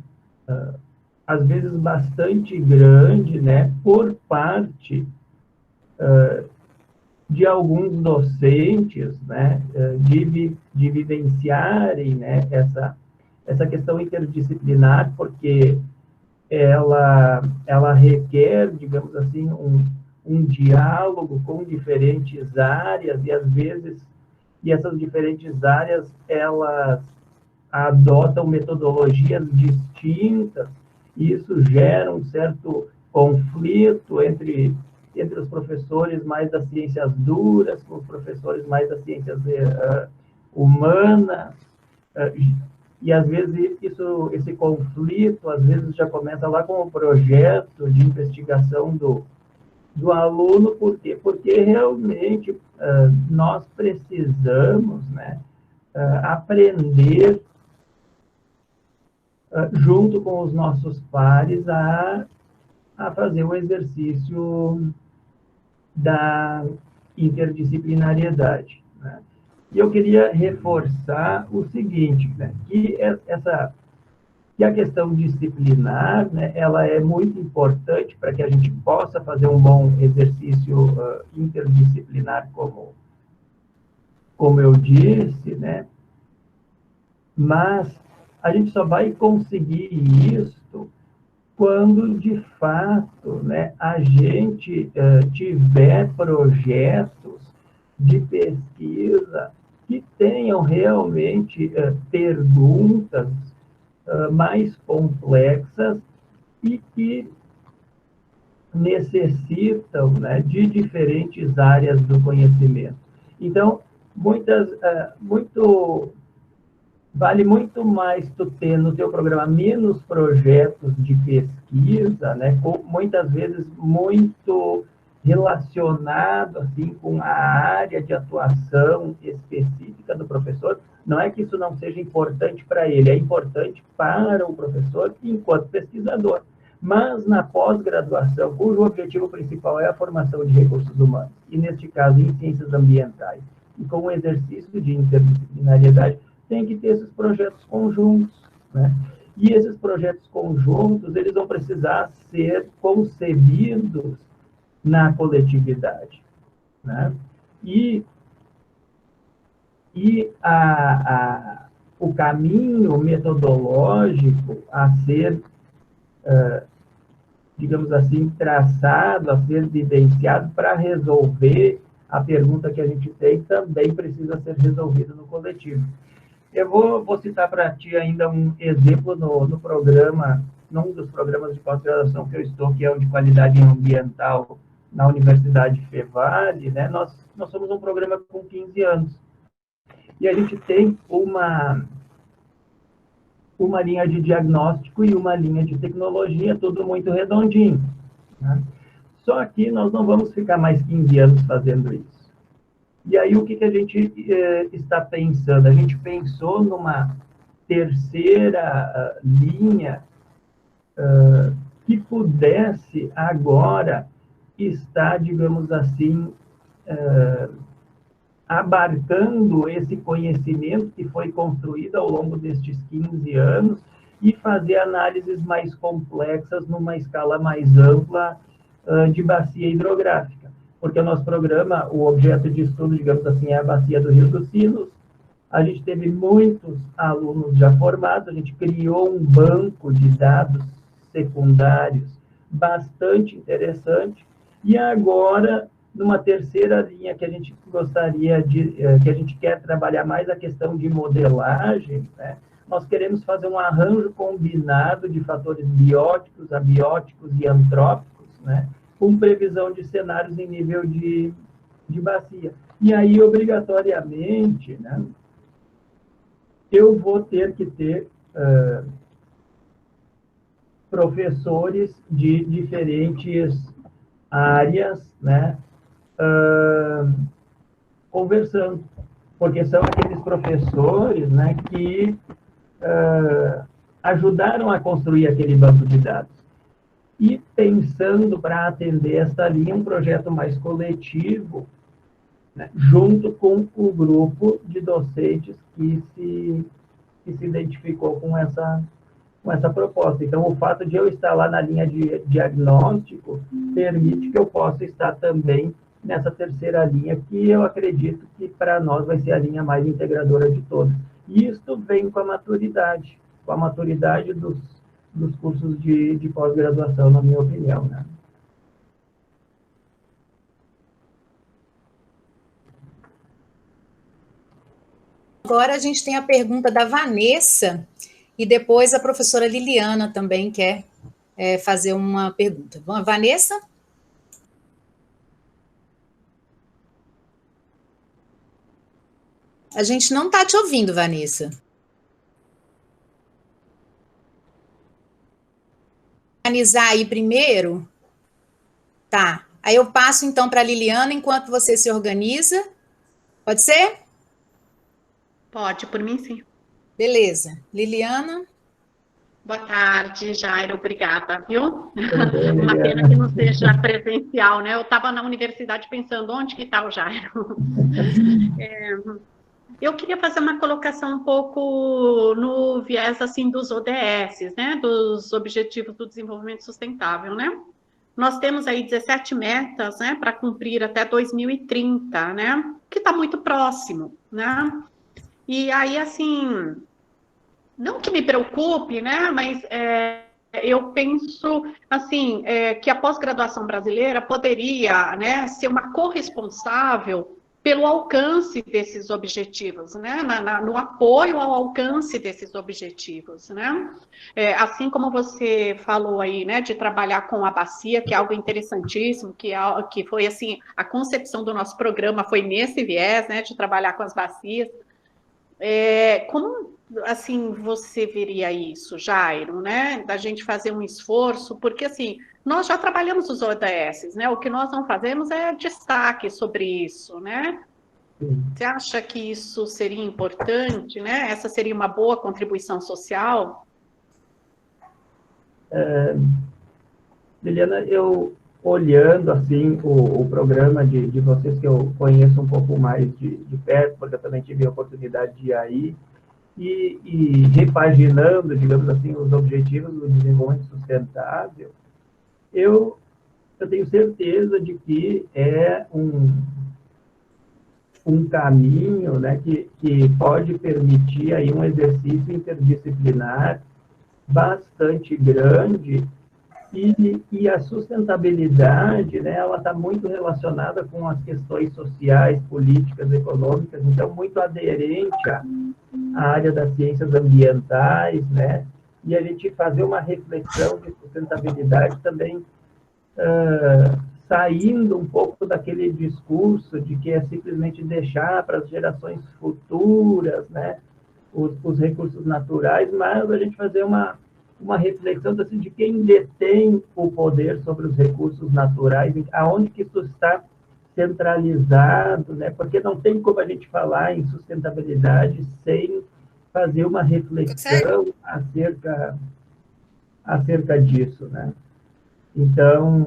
às vezes, bastante grande, né, por parte de alguns docentes, né, de vivenciarem, né, essa questão interdisciplinar, porque ela requer, digamos assim, um diálogo com diferentes áreas, e às vezes, essas diferentes áreas, elas adotam metodologias distintas, e isso gera um certo conflito entre os professores mais das ciências duras, com os professores mais das ciências humanas, e às vezes esse conflito, às vezes já começa lá com o projeto de investigação do aluno. Por quê? Porque realmente nós precisamos, né, aprender junto com os nossos pares a fazer o exercício da interdisciplinariedade, né? E eu queria reforçar o seguinte, né, que a questão disciplinar, né, ela é muito importante para que a gente possa fazer um bom exercício interdisciplinar, como eu disse, né? Mas a gente só vai conseguir isso quando, de fato, né, a gente tiver projetos de pesquisa que tenham realmente perguntas mais complexas e que necessitam, né, de diferentes áreas do conhecimento. Então, vale muito mais tu ter no teu programa menos projetos de pesquisa, né, muitas vezes muito relacionado assim com a área de atuação específica do professor. Não é que isso não seja importante para ele, é importante para o professor enquanto pesquisador. Mas na pós-graduação, cujo objetivo principal é a formação de recursos humanos, e neste caso em ciências ambientais, e com o exercício de interdisciplinariedade, tem que ter esses projetos conjuntos, né? E esses projetos conjuntos, eles vão precisar ser concebidos na coletividade, né? E o caminho metodológico a ser, digamos assim, traçado, a ser vivenciado para resolver a pergunta que a gente tem, também precisa ser resolvido no coletivo. Eu vou citar para ti ainda um exemplo no programa, num dos programas de pós-graduação que eu estou, que é o de qualidade ambiental na Universidade Fevale, né? Nós somos um programa com 15 anos. E a gente tem uma linha de diagnóstico e uma linha de tecnologia, tudo muito redondinho, né? Só que nós não vamos ficar mais 15 anos fazendo isso. E aí, o que a gente está pensando? A gente pensou numa terceira linha que pudesse agora estar, digamos assim, abarcando esse conhecimento que foi construído ao longo destes 15 anos e fazer análises mais complexas numa escala mais ampla de bacia hidrográfica. Porque o nosso programa, o objeto de estudo, digamos assim, é a bacia do Rio dos Sinos. A gente teve muitos alunos já formados, a gente criou um banco de dados secundários bastante interessante, e agora, numa terceira linha que a gente gostaria que a gente quer trabalhar mais a questão de modelagem, né? Nós queremos fazer um arranjo combinado de fatores bióticos, abióticos e antrópicos, né? Com previsão de cenários em nível de bacia. E aí, obrigatoriamente, né, eu vou ter que ter professores de diferentes áreas, né, conversando, porque são aqueles professores, né, que ajudaram a construir aquele banco de dados. E pensando para atender essa linha, um projeto mais coletivo, né, junto com o grupo de docentes que se identificou com essa proposta. Então, o fato de eu estar lá na linha de diagnóstico permite que eu possa estar também nessa terceira linha, que eu acredito que para nós vai ser a linha mais integradora de todas. E isso vem com a maturidade dos cursos de pós-graduação, na minha opinião, né? Agora a gente tem a pergunta da Vanessa, e depois a professora Liliana também quer fazer uma pergunta. Vanessa? A gente não está te ouvindo, Vanessa. Organizar aí primeiro? Tá. Aí eu passo então para a Liliana enquanto você se organiza. Pode ser? Pode, por mim sim. Beleza. Liliana? Boa tarde, Jairo, obrigada, viu? Uma pena que não seja presencial, né? Eu estava na universidade pensando, onde que está o Jairo? Eu queria fazer uma colocação um pouco no viés, assim, dos ODS, né? Dos Objetivos do Desenvolvimento Sustentável, né? Nós temos aí 17 metas, né, para cumprir até 2030, né? Que está muito próximo, né? E aí, assim, não que me preocupe, né, mas eu penso, assim, que a pós-graduação brasileira poderia, né, ser uma corresponsável pelo alcance desses objetivos, né, no apoio ao alcance desses objetivos, né, assim como você falou aí, né, de trabalhar com a bacia, que é algo interessantíssimo, que foi, assim, a concepção do nosso programa foi nesse viés, né, de trabalhar com as bacias. Como, assim, você veria isso, Jairo, né? Da gente fazer um esforço, porque, assim, nós já trabalhamos os ODS, né? O que nós não fazemos é destaque sobre isso, né? Você acha que isso seria importante, né? Essa seria uma boa contribuição social? Liliana, eu olhando assim o programa de vocês, que eu conheço um pouco mais de perto, porque eu também tive a oportunidade de ir aí, e repaginando, digamos assim, os objetivos do desenvolvimento sustentável, eu tenho certeza de que é um caminho, né, que pode permitir aí um exercício interdisciplinar bastante grande. E a sustentabilidade, né, ela está muito relacionada com as questões sociais, políticas, econômicas, então muito aderente à área das ciências ambientais, né, e a gente fazer uma reflexão de sustentabilidade também saindo um pouco daquele discurso de que é simplesmente deixar para as gerações futuras, né, os recursos naturais, mas a gente fazer uma reflexão assim, de quem detém o poder sobre os recursos naturais, aonde que isso está centralizado, né? Porque não tem como a gente falar em sustentabilidade sem fazer uma reflexão acerca disso, né? Então,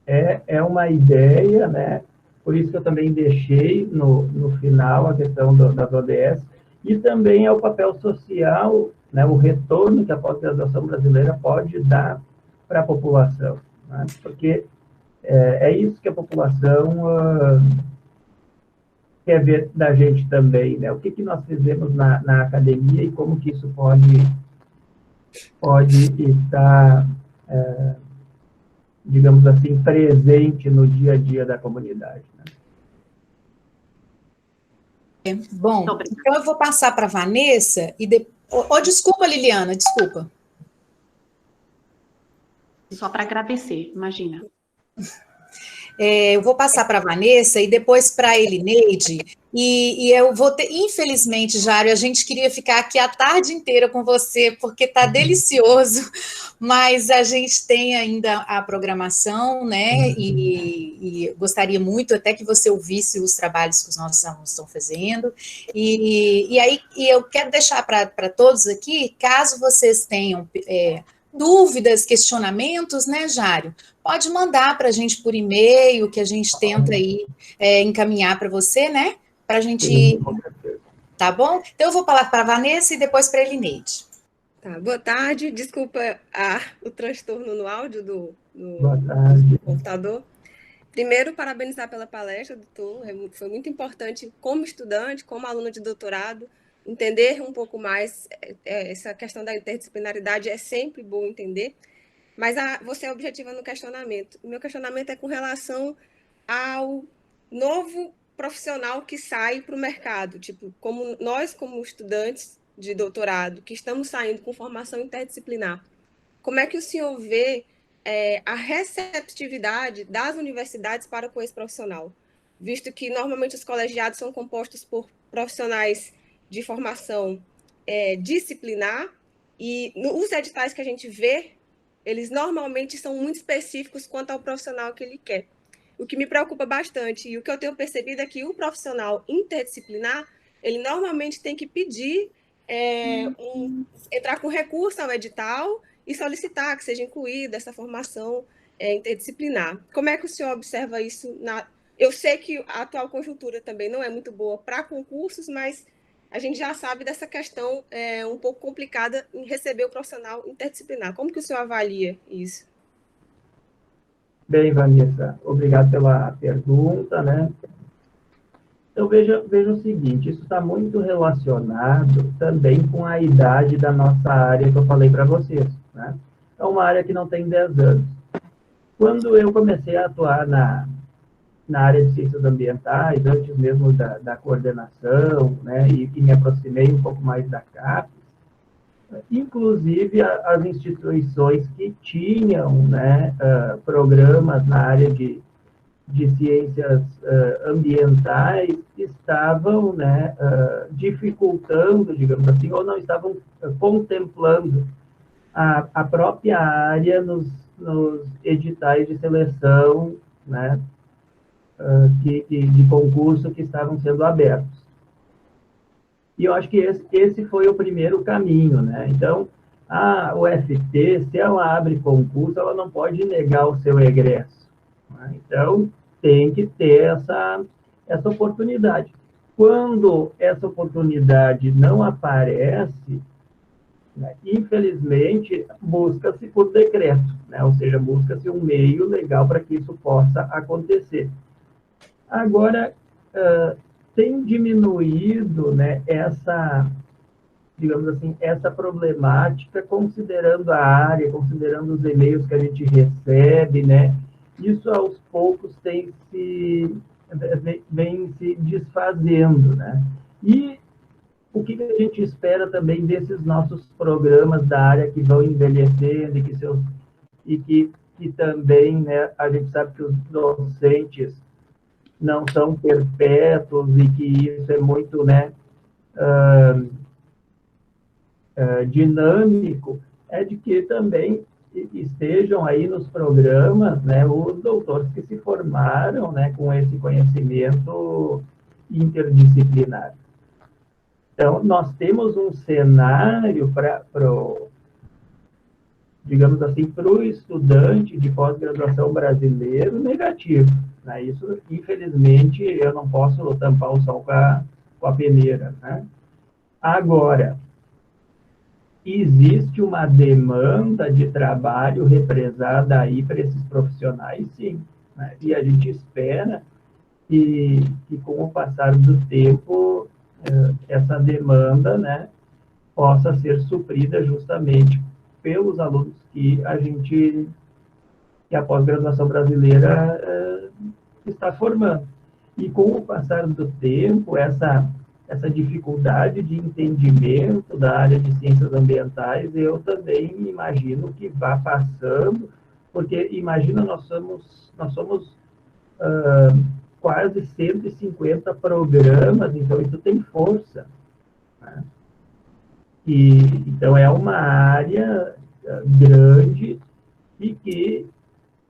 é uma ideia, né? Por isso que eu também deixei no final a questão das ODS, e também é o papel social, né, o retorno que a pós-graduação brasileira pode dar para a população, né? Porque é isso que a população quer ver da gente também, né? O que nós fizemos na academia e como que isso pode estar, digamos assim, presente no dia a dia da comunidade, né? Bom, então eu vou passar para a Vanessa e depois... desculpa, Liliana, desculpa. Só para agradecer, imagina. Eu vou passar para a Vanessa e depois para a Elineide, e eu vou ter, infelizmente, Jário, a gente queria ficar aqui a tarde inteira com você, porque está delicioso, mas a gente tem ainda a programação, né, e gostaria muito até que você ouvisse os trabalhos que os nossos alunos estão fazendo, e aí eu quero deixar para todos aqui, caso vocês tenham dúvidas, questionamentos, né, Jário? Pode mandar para a gente por e-mail, que a gente tenta aí encaminhar para você, né? Para a gente... Tá bom? Então, eu vou falar para a Vanessa e depois para a Elineide. Tá, boa tarde. Desculpa o transtorno no áudio do computador. Primeiro, parabenizar pela palestra, doutor. Foi muito importante, como estudante, como aluno de doutorado, entender um pouco mais essa questão da interdisciplinaridade. É sempre bom entender. Mas você é objetiva no questionamento. O meu questionamento é com relação ao novo profissional que sai para o mercado, tipo, como nós, como estudantes de doutorado, que estamos saindo com formação interdisciplinar, como é que o senhor vê a receptividade das universidades para com esse profissional? Visto que, normalmente, os colegiados são compostos por profissionais de formação disciplinar, e os editais que a gente vê, eles normalmente são muito específicos quanto ao profissional que ele quer. O que me preocupa bastante, e o que eu tenho percebido é que o profissional interdisciplinar, ele normalmente tem que pedir, entrar com recurso ao edital e solicitar que seja incluída essa formação interdisciplinar. Como é que o senhor observa isso? Eu sei que a atual conjuntura também não é muito boa para concursos, mas a gente já sabe dessa questão um pouco complicada em receber o profissional interdisciplinar. Como que o senhor avalia isso? Bem, Vanessa, obrigado pela pergunta, né? Então, veja o seguinte, isso está muito relacionado também com a idade da nossa área que eu falei para vocês, né? É uma área que não tem 10 anos. Quando eu comecei a atuar na área de ciências ambientais, antes mesmo da coordenação, né, e me aproximei um pouco mais da CAPES, inclusive as instituições que tinham, né, programas na área de ciências ambientais estavam, né, dificultando, digamos assim, ou não estavam contemplando a própria área nos editais de seleção, né, de concurso que estavam sendo abertos. E eu acho que esse foi o primeiro caminho, né? Então, a UFT, se ela abre concurso, ela não pode negar o seu egresso, né? Então, tem que ter essa oportunidade. Quando essa oportunidade não aparece, né, infelizmente, busca-se por decreto, né? Ou seja, busca-se um meio legal para que isso possa acontecer. Agora, tem diminuído, né, digamos assim, essa problemática, considerando a área, considerando os e-mails que a gente recebe, né? Isso, aos poucos, vem se desfazendo, né? E o que a gente espera também desses nossos programas da área que vão envelhecendo e que também, né, a gente sabe que os docentes não são perpétuos e que isso é muito, né, dinâmico, é de que também estejam aí nos programas, né, os doutores que se formaram, né, com esse conhecimento interdisciplinar. Então, nós temos um cenário digamos assim, para o estudante de pós-graduação brasileiro negativo, né? Isso, infelizmente, eu não posso tampar o sol com a peneira, né? Agora, existe uma demanda de trabalho represada aí para esses profissionais, sim, né? E a gente espera que com o passar do tempo, essa demanda, né, possa ser suprida justamente pelos alunos que a pós-graduação brasileira está formando. E com o passar do tempo, essa dificuldade de entendimento da área de ciências ambientais, eu também imagino que vá passando, porque, imagina, nós somos quase 150 programas, então isso tem força, né? Então, é uma área grande e que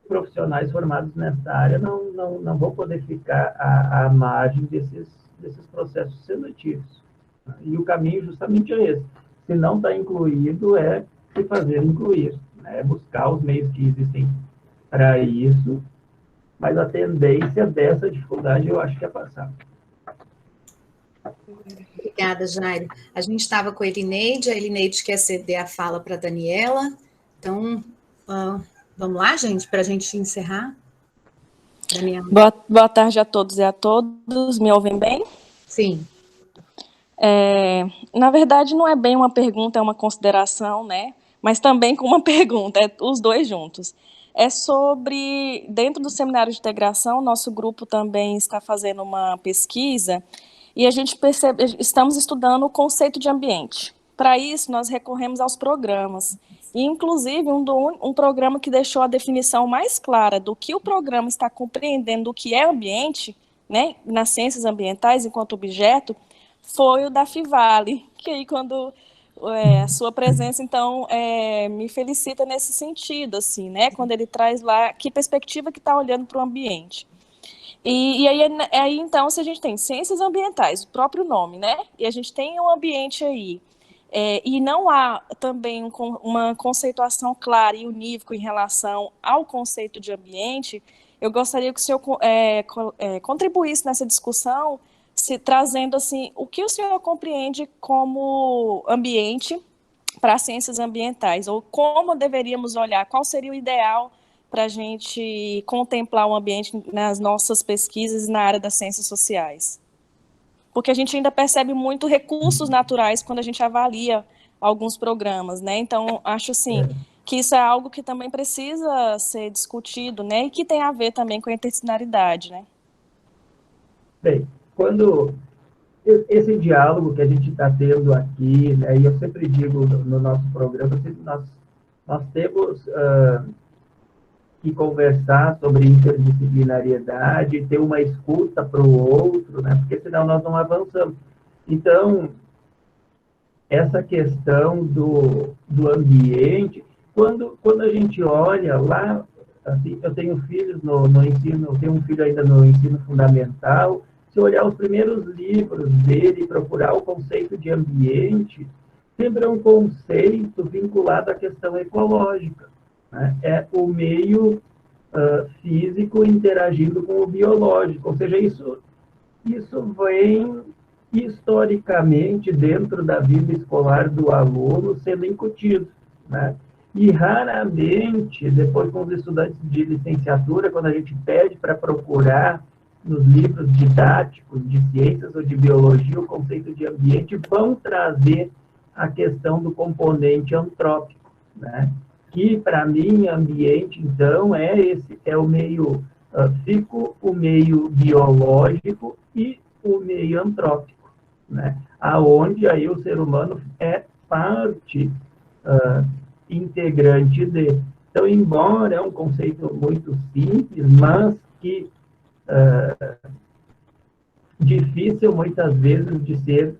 profissionais formados nessa área não vão poder ficar à margem desses processos seletivos. E o caminho justamente é esse. Se não está incluído, é se fazer incluir, né? É buscar os meios que existem para isso, mas a tendência dessa dificuldade eu acho que é passar. Obrigada, Jairo. A gente estava com a Elineide quer ceder a fala para a Daniela. Então, vamos lá, gente, para a gente encerrar. Daniela. Boa tarde a todos e a todas. Me ouvem bem? Sim. Na verdade, não é bem uma pergunta, é uma consideração, né? Mas também com uma pergunta, os dois juntos. é sobre, dentro do seminário de integração, nosso grupo também está fazendo uma pesquisa e a gente estamos estudando o conceito de ambiente. Para isso, nós recorremos aos programas. E, inclusive, um programa que deixou a definição mais clara do que o programa está compreendendo do que é ambiente, né, nas ciências ambientais enquanto objeto, foi o da Fivale, que aí quando a sua presença, então, me felicita nesse sentido, assim, né, quando ele traz lá que perspectiva que está olhando para o ambiente. E aí, então, se a gente tem ciências ambientais, o próprio nome, né, e a gente tem um ambiente aí, e não há também uma conceituação clara e unívoca em relação ao conceito de ambiente, eu gostaria que o senhor contribuísse nessa discussão, trazendo assim, o que o senhor compreende como ambiente para as ciências ambientais, ou como deveríamos olhar, qual seria o ideal para a gente contemplar o ambiente nas nossas pesquisas na área das ciências sociais. Porque a gente ainda percebe muito recursos naturais quando a gente avalia alguns programas, né? Então, acho assim, que isso é algo que também precisa ser discutido, né? E que tem a ver também com a interdisciplinaridade, né? Bem, quando esse diálogo que a gente está tendo aqui, né, e eu sempre digo no nosso programa, nós temos que conversar sobre interdisciplinariedade, ter uma escuta para o outro, né, porque senão nós não avançamos. Então, essa questão do ambiente, quando a gente olha lá, assim, eu tenho filhos no ensino, eu tenho um filho ainda no ensino fundamental, se olhar os primeiros livros dele e procurar o conceito de ambiente, sempre é um conceito vinculado à questão ecológica, né? É o meio físico interagindo com o biológico, ou seja, isso vem historicamente dentro da vida escolar do aluno sendo incutido, né? E raramente, depois com os estudantes de licenciatura, quando a gente pede para procurar nos livros didáticos de ciências ou de biologia o conceito de ambiente, vão trazer a questão do componente antrópico, né? Que, para mim, ambiente, então, é o meio físico, o meio biológico e o meio antrópico, né? Aonde aí o ser humano é parte integrante dele. Então, embora é um conceito muito simples, mas que difícil, muitas vezes, de ser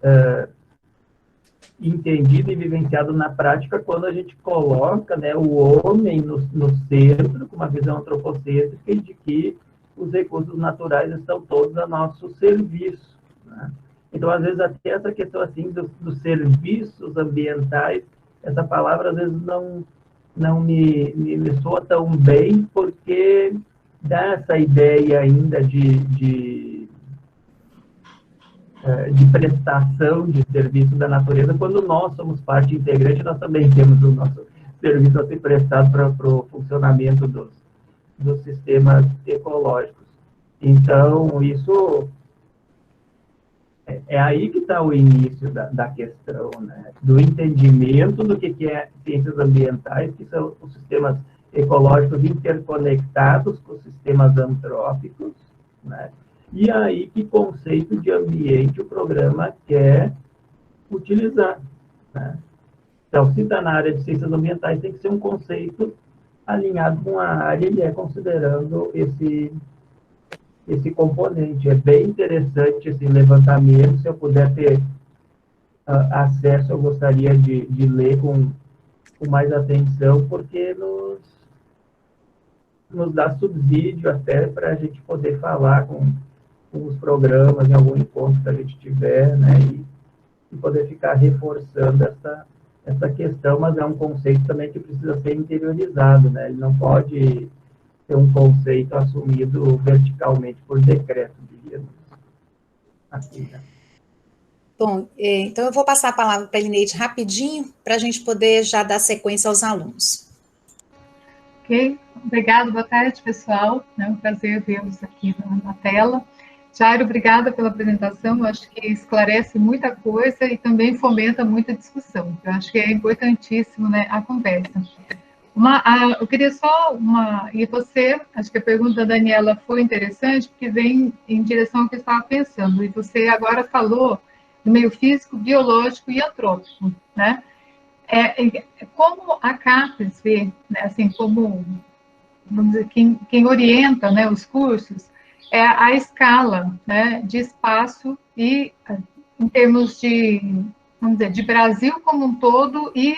entendido e vivenciado na prática quando a gente coloca, né, o homem no centro, com uma visão antropocêntrica e de que os recursos naturais estão todos a nosso serviço, né? Então, às vezes, até essa questão assim dos serviços ambientais, essa palavra, às vezes, não me soa tão bem, porque dá essa ideia ainda de prestação de serviço da natureza, quando nós somos parte integrante, nós também temos o nosso serviço a ser prestado para o funcionamento dos sistemas ecológicos. Então, isso é aí que está o início da questão, né? Do entendimento do que é ciências ambientais, que são os sistemas ecológicos interconectados com os sistemas antrópicos, né? E aí, que conceito de ambiente o programa quer utilizar, né? Então, se está na área de ciências ambientais, tem que ser um conceito alinhado com a área e considerando esse componente. É bem interessante esse levantamento. Se eu puder ter acesso, eu gostaria de ler com mais atenção, porque nos dá subsídio até para a gente poder falar com os programas, em algum encontro que a gente tiver, né, e poder ficar reforçando essa questão, mas é um conceito também que precisa ser interiorizado, né? Ele não pode ser um conceito assumido verticalmente por decreto, diríamos. Assim, né? Bom, então eu vou passar a palavra para a Elineide rapidinho, para a gente poder já dar sequência aos alunos. Ok, obrigado, boa tarde, pessoal. É um prazer vê-los aqui na tela. Jairo, obrigada pela apresentação, eu acho que esclarece muita coisa e também fomenta muita discussão. Eu acho que é importantíssimo, né, a conversa. Eu queria só e você, acho que a pergunta da Daniela foi interessante, porque vem em direção ao que eu estava pensando, e você agora falou do meio físico, biológico e antrópico, né? Como a CAPES vê, né, assim, como, vamos dizer, quem orienta, né, os cursos, é a escala, né, de espaço e em termos de, vamos dizer, de Brasil como um todo e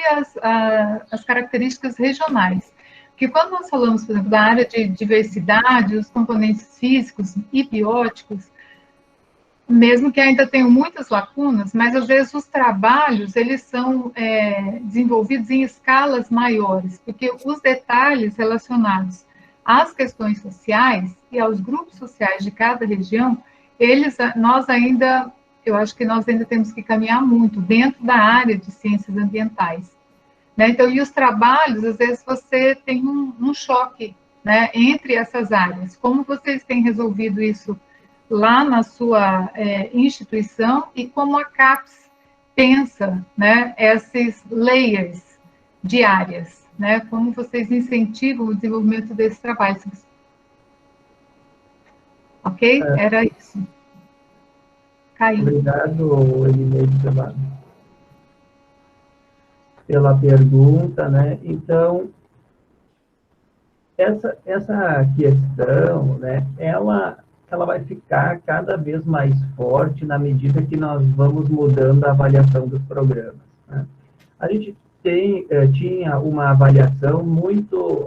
as características regionais. Porque quando nós falamos, por exemplo, da área de diversidade, os componentes físicos e bióticos, mesmo que ainda tenham muitas lacunas, mas às vezes os trabalhos, eles são desenvolvidos em escalas maiores, porque os detalhes relacionados às questões sociais e aos grupos sociais de cada região, eu acho que nós ainda temos que caminhar muito dentro da área de ciências ambientais, né? Então, e os trabalhos, às vezes você tem um choque, né, entre essas áreas. Como vocês têm resolvido isso lá na sua instituição e como a CAPES pensa, né, esses layers de áreas, né? Como vocês incentivam o desenvolvimento desse trabalho? Ok? Era isso. Caio. Obrigado, Elineide, pela pergunta, né? Então, essa questão, né, ela vai ficar cada vez mais forte na medida que nós vamos mudando a avaliação dos programas, né? A gente tinha uma avaliação muito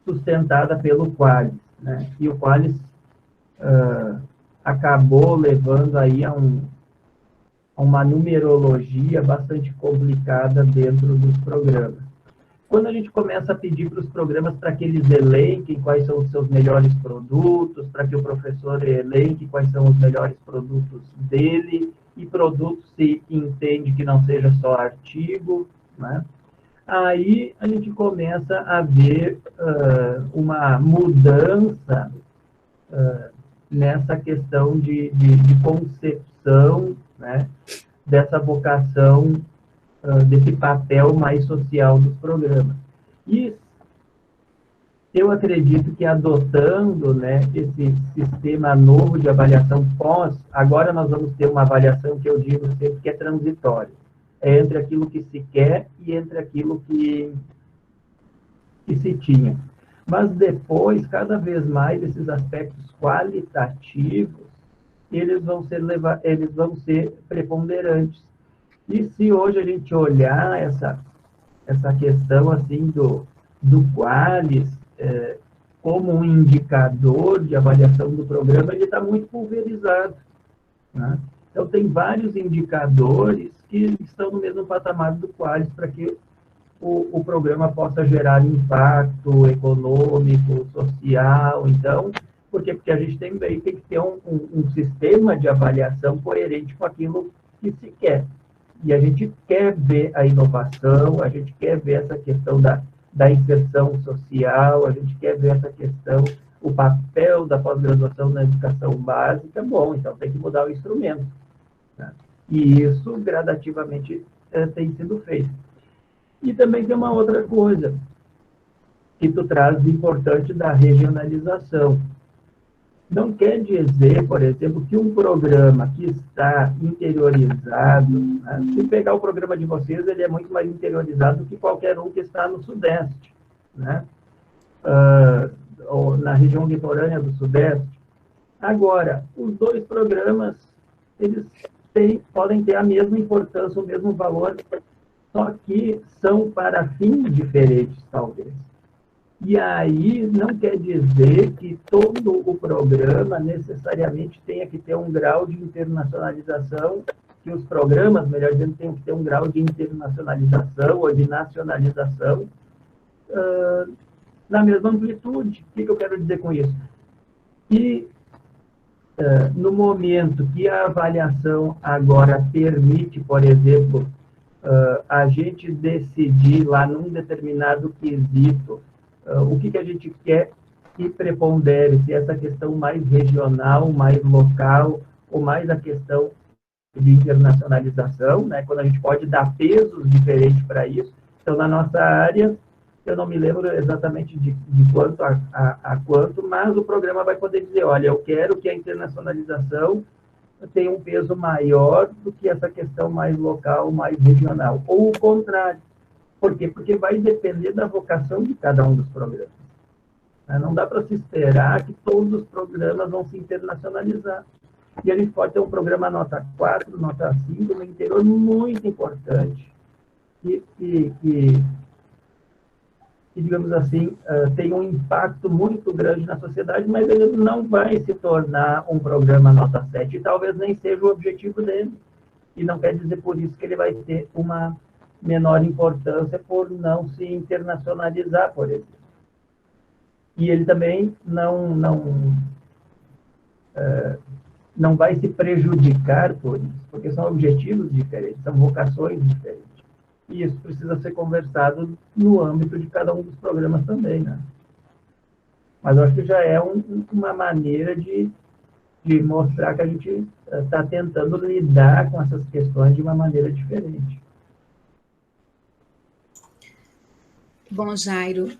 sustentada pelo Qualis, né? E o Qualis acabou levando aí a uma numerologia bastante complicada dentro dos programas. Quando a gente começa a pedir para os programas para que eles elenquem quais são os seus melhores produtos, para que o professor elenque quais são os melhores produtos dele, e produtos se entende que não seja só artigo, né? Aí a gente começa a ver uma mudança nessa questão de concepção, né, dessa vocação, desse papel mais social dos programas. E eu acredito que adotando, né, esse sistema novo de avaliação agora nós vamos ter uma avaliação que eu digo sempre que é transitória. É entre aquilo que se quer e entre aquilo que se tinha. Mas depois, cada vez mais, esses aspectos qualitativos, eles vão ser preponderantes. E se hoje a gente olhar essa questão assim do Qualis como um indicador de avaliação do programa, ele está muito pulverizado, né? Então, tem vários indicadores que estão no mesmo patamar do Qualis para que o programa possa gerar impacto econômico, social. Então, por quê? Porque a gente tem que ter um sistema de avaliação coerente com aquilo que se quer. E a gente quer ver a inovação, a gente quer ver essa questão da inserção social, a gente quer ver essa questão, o papel da pós-graduação na educação básica. Bom, então tem que mudar o instrumento, né? E isso gradativamente tem sido feito. E também tem uma outra coisa que tu traz de importante da regionalização. Não quer dizer, por exemplo, que um programa que está interiorizado, né, se pegar o programa de vocês, ele é muito mais interiorizado do que qualquer um que está no Sudeste, né? Ou na região litorânea do Sudeste. Agora, os dois programas, eles podem ter a mesma importância, o mesmo valor, só que são para fins diferentes, talvez. E aí não quer dizer que todo o programa necessariamente tenha que ter um grau de internacionalização, que os programas, melhor dizendo, tenham que ter um grau de internacionalização ou de nacionalização na mesma amplitude. O que eu quero dizer com isso? E no momento que a avaliação agora permite, por exemplo, a gente decidir lá num determinado quesito o que a gente quer que prepondere, se essa questão mais regional, mais local, ou mais a questão de internacionalização, né, quando a gente pode dar pesos diferentes para isso, Então, na nossa área, eu não me lembro exatamente de quanto a quanto, mas o programa vai poder dizer, olha, eu quero que a internacionalização tenha um peso maior do que essa questão mais local, mais regional. Ou o contrário. Por quê? Porque vai depender da vocação de cada um dos programas. Não dá para se esperar que todos os programas vão se internacionalizar. E a gente pode ter um programa nota 4, nota 5, no interior, muito importante, que digamos assim, tem um impacto muito grande na sociedade, mas ele não vai se tornar um programa nota 7, e talvez nem seja o objetivo dele. E não quer dizer por isso que ele vai ter uma menor importância por não se internacionalizar, por exemplo. E ele também não vai se prejudicar por isso, porque são objetivos diferentes, são vocações diferentes. E isso precisa ser conversado no âmbito de cada um dos programas também, né? Mas eu acho que já é uma maneira de mostrar que a gente está tentando lidar com essas questões de uma maneira diferente. Bom, Jairo,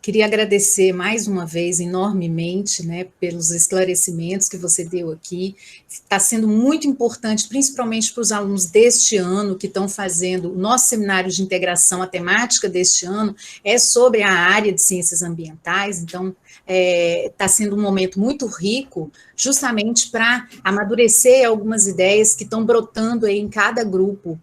queria agradecer mais uma vez enormemente, né, pelos esclarecimentos que você deu aqui. Está sendo muito importante, principalmente para os alunos deste ano que estão fazendo o nosso seminário de integração. A temática deste ano é sobre a área de ciências ambientais, então está sendo um momento muito rico, justamente para amadurecer algumas ideias que estão brotando aí em cada grupo,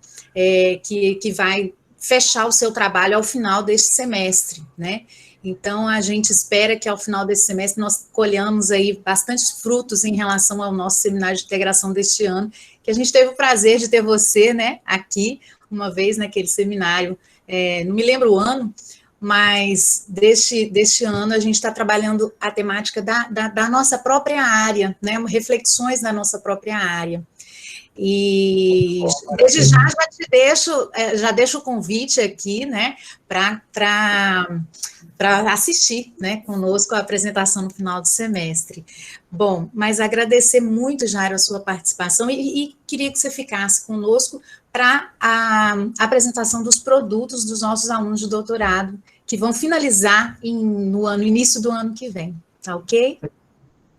que vai fechar o seu trabalho ao final deste semestre, né? Então, a gente espera que ao final desse semestre nós colhamos aí bastantes frutos em relação ao nosso seminário de integração deste ano, que a gente teve o prazer de ter você, né, aqui, uma vez naquele seminário, não me lembro o ano, mas deste ano a gente está trabalhando a temática da nossa própria área, né, reflexões da nossa própria área. E desde já deixo o convite aqui, né, para assistir, né, conosco a apresentação no final do semestre. Bom, mas agradecer muito, Jairo, a sua participação e queria que você ficasse conosco para a apresentação dos produtos dos nossos alunos de doutorado, que vão finalizar no início do ano que vem, tá ok?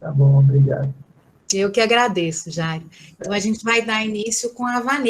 Tá bom, obrigado. Eu que agradeço, Jairo. Então, a gente vai dar início com a Vanessa.